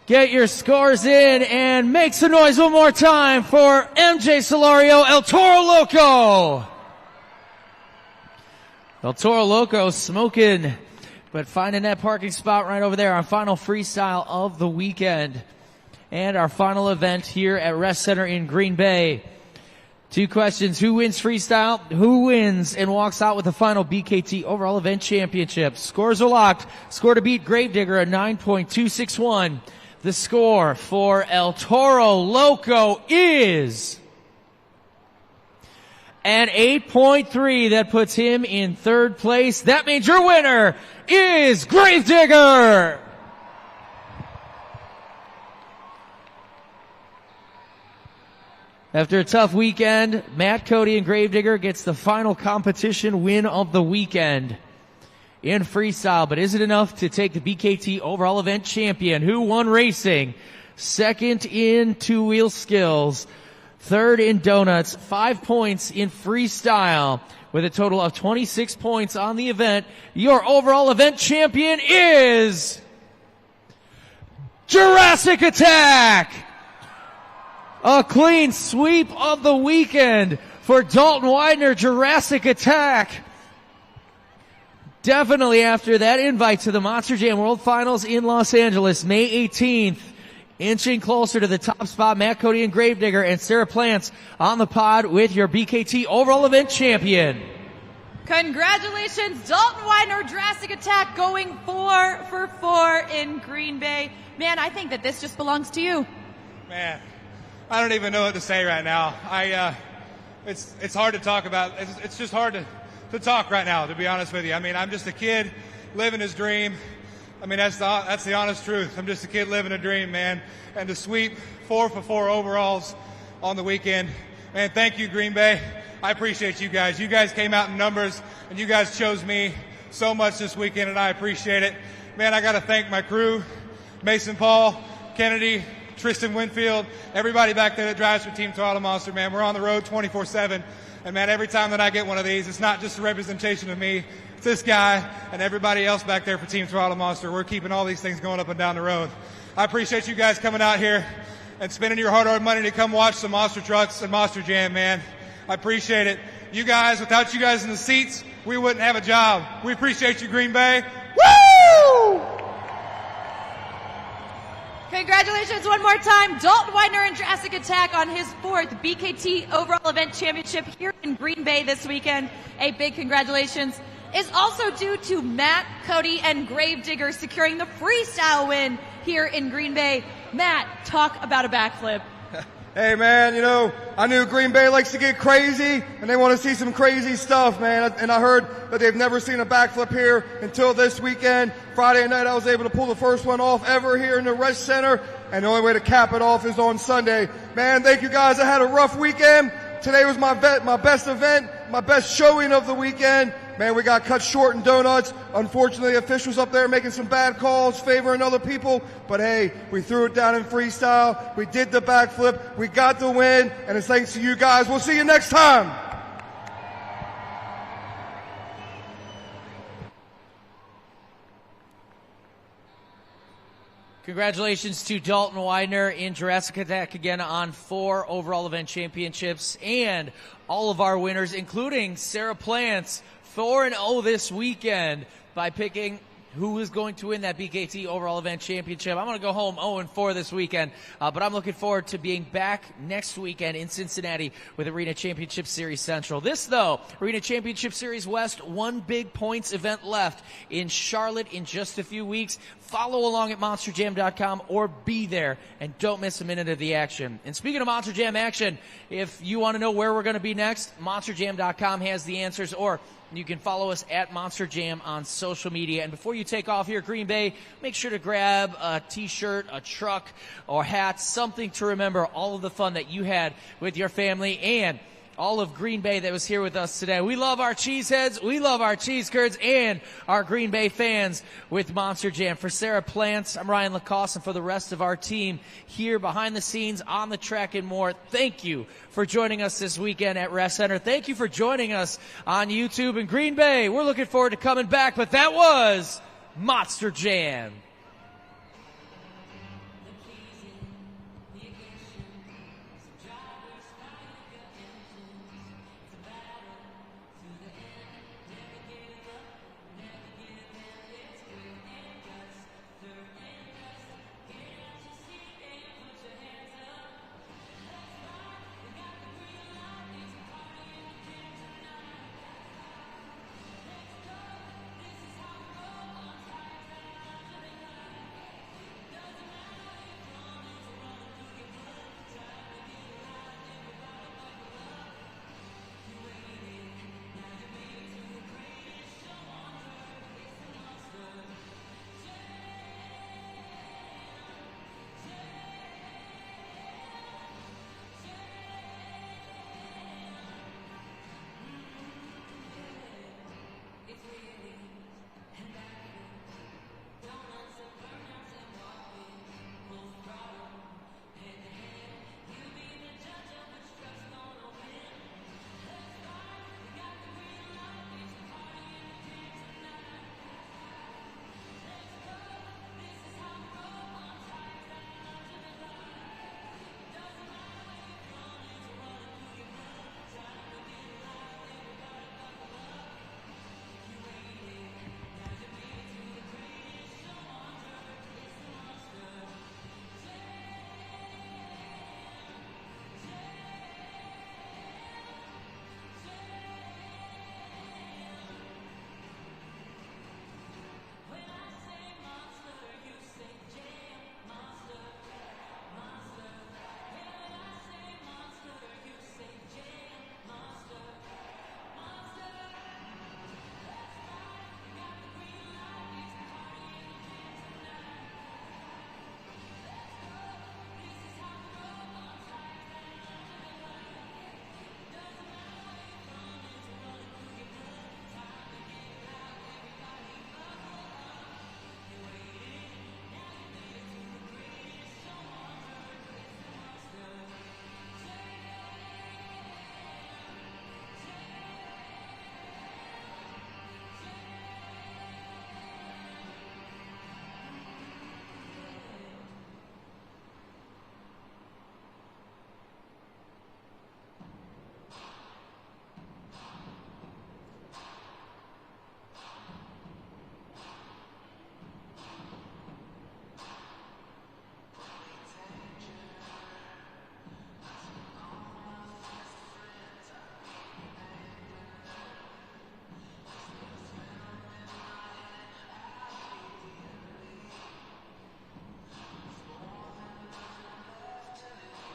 Get your scores in and make some noise one more time for MJ Solario, El Toro Loco. El Toro Loco smoking, but finding that parking spot right over there, our final freestyle of the weekend. And our final event here at Rest Center in Green Bay. 2 questions. Who wins freestyle? Who wins and walks out with the final BKT overall event championship? Scores are locked. Score to beat Gravedigger at 9.261. The score for El Toro Loco is an 8.3. That puts him in 3rd place. That means your winner is Gravedigger. After a tough weekend, Matt, Cody, and Gravedigger gets the final competition win of the weekend in freestyle. But is it enough to take the BKT overall event champion? Who won racing? 2nd in 2-wheel skills. 3rd in donuts. 5 points in freestyle. With a total of 26 points on the event, your overall event champion is Jurassic Attack! A clean sweep of the weekend for Dalton Widener, Jurassic Attack. Definitely after that invite to the Monster Jam World Finals in Los Angeles, May 18th. Inching closer to the top spot, Matt, Cody, and Gravedigger, and Sarah Plants on the pod with your BKT overall event champion. Congratulations, Dalton Widener, Jurassic Attack, going 4 for 4 in Green Bay. Man, I think that this just belongs to you. Man, I don't even know what to say right now. It's hard to talk about. It's just hard to talk right now, to be honest with you. I mean, I'm just a kid living his dream. I mean, that's the honest truth. I'm just a kid living a dream, man. And to sweep 4 for 4 overalls on the weekend, man, thank you, Green Bay. I appreciate you guys. You guys came out in numbers, and you guys chose me so much this weekend, and I appreciate it. Man, I got to thank my crew, Mason Paul, Kennedy, Tristan Winfield, everybody back there that drives for Team Toro Monster, man. We're on the road 24/7. And, man, every time that I get one of these, it's not just a representation of me. It's this guy and everybody else back there for Team Toro Monster. We're keeping all these things going up and down the road. I appreciate you guys coming out here and spending your hard-earned money to come watch some monster trucks and Monster Jam, man. I appreciate it. You guys, without you guys in the seats, we wouldn't have a job. We appreciate you, Green Bay. Woo! Congratulations one more time, Dalton Widener and Jurassic Attack on his 4th BKT overall event championship here in Green Bay this weekend. A big congratulations is also due to Matt, Cody, and Gravedigger securing the freestyle win here in Green Bay. Matt, talk about a backflip. Hey, man, you know, I knew Green Bay likes to get crazy, and they want to see some crazy stuff, man. And I heard that they've never seen a backflip here until this weekend. Friday night, I was able to pull the first one off ever here in the Rest Center, and the only way to cap it off is on Sunday. Man, thank you guys. I had a rough weekend. Today was my best event, my best showing of the weekend. Man, we got cut short in donuts. Unfortunately, officials up there making some bad calls, favoring other people. But hey, we threw it down in freestyle. We did the backflip. We got the win. And it's thanks to you guys. We'll see you next time. Congratulations to Dalton Widener in Jurassic Attack again on 4 overall event championships, and all of our winners, including Sarah Plants, 4-0 this weekend by picking who is going to win that BKT overall event championship. I'm going to go home 0-4 this weekend, but I'm looking forward to being back next weekend in Cincinnati with Arena Championship Series Central. This, though, Arena Championship Series West, 1 big points event left in Charlotte in just a few weeks. Follow along at monsterjam.com or be there, and don't miss a minute of the action. And speaking of Monster Jam action, if you want to know where we're going to be next, monsterjam.com has the answers, or you can follow us at Monster Jam on social media. And before you take off here at Green Bay, make sure to grab a t-shirt, a truck, or hat, something to remember all of the fun that you had with your family and all of Green Bay that was here with us today. We love our cheeseheads, we love our cheese curds, and our Green Bay fans with Monster Jam. For Sarah Plants, I'm Ryan Lacoste, and for the rest of our team here behind the scenes, on the track, and more, thank you for joining us this weekend at Rest Center. Thank you for joining us on YouTube in Green Bay. We're looking forward to coming back, but that was Monster Jam.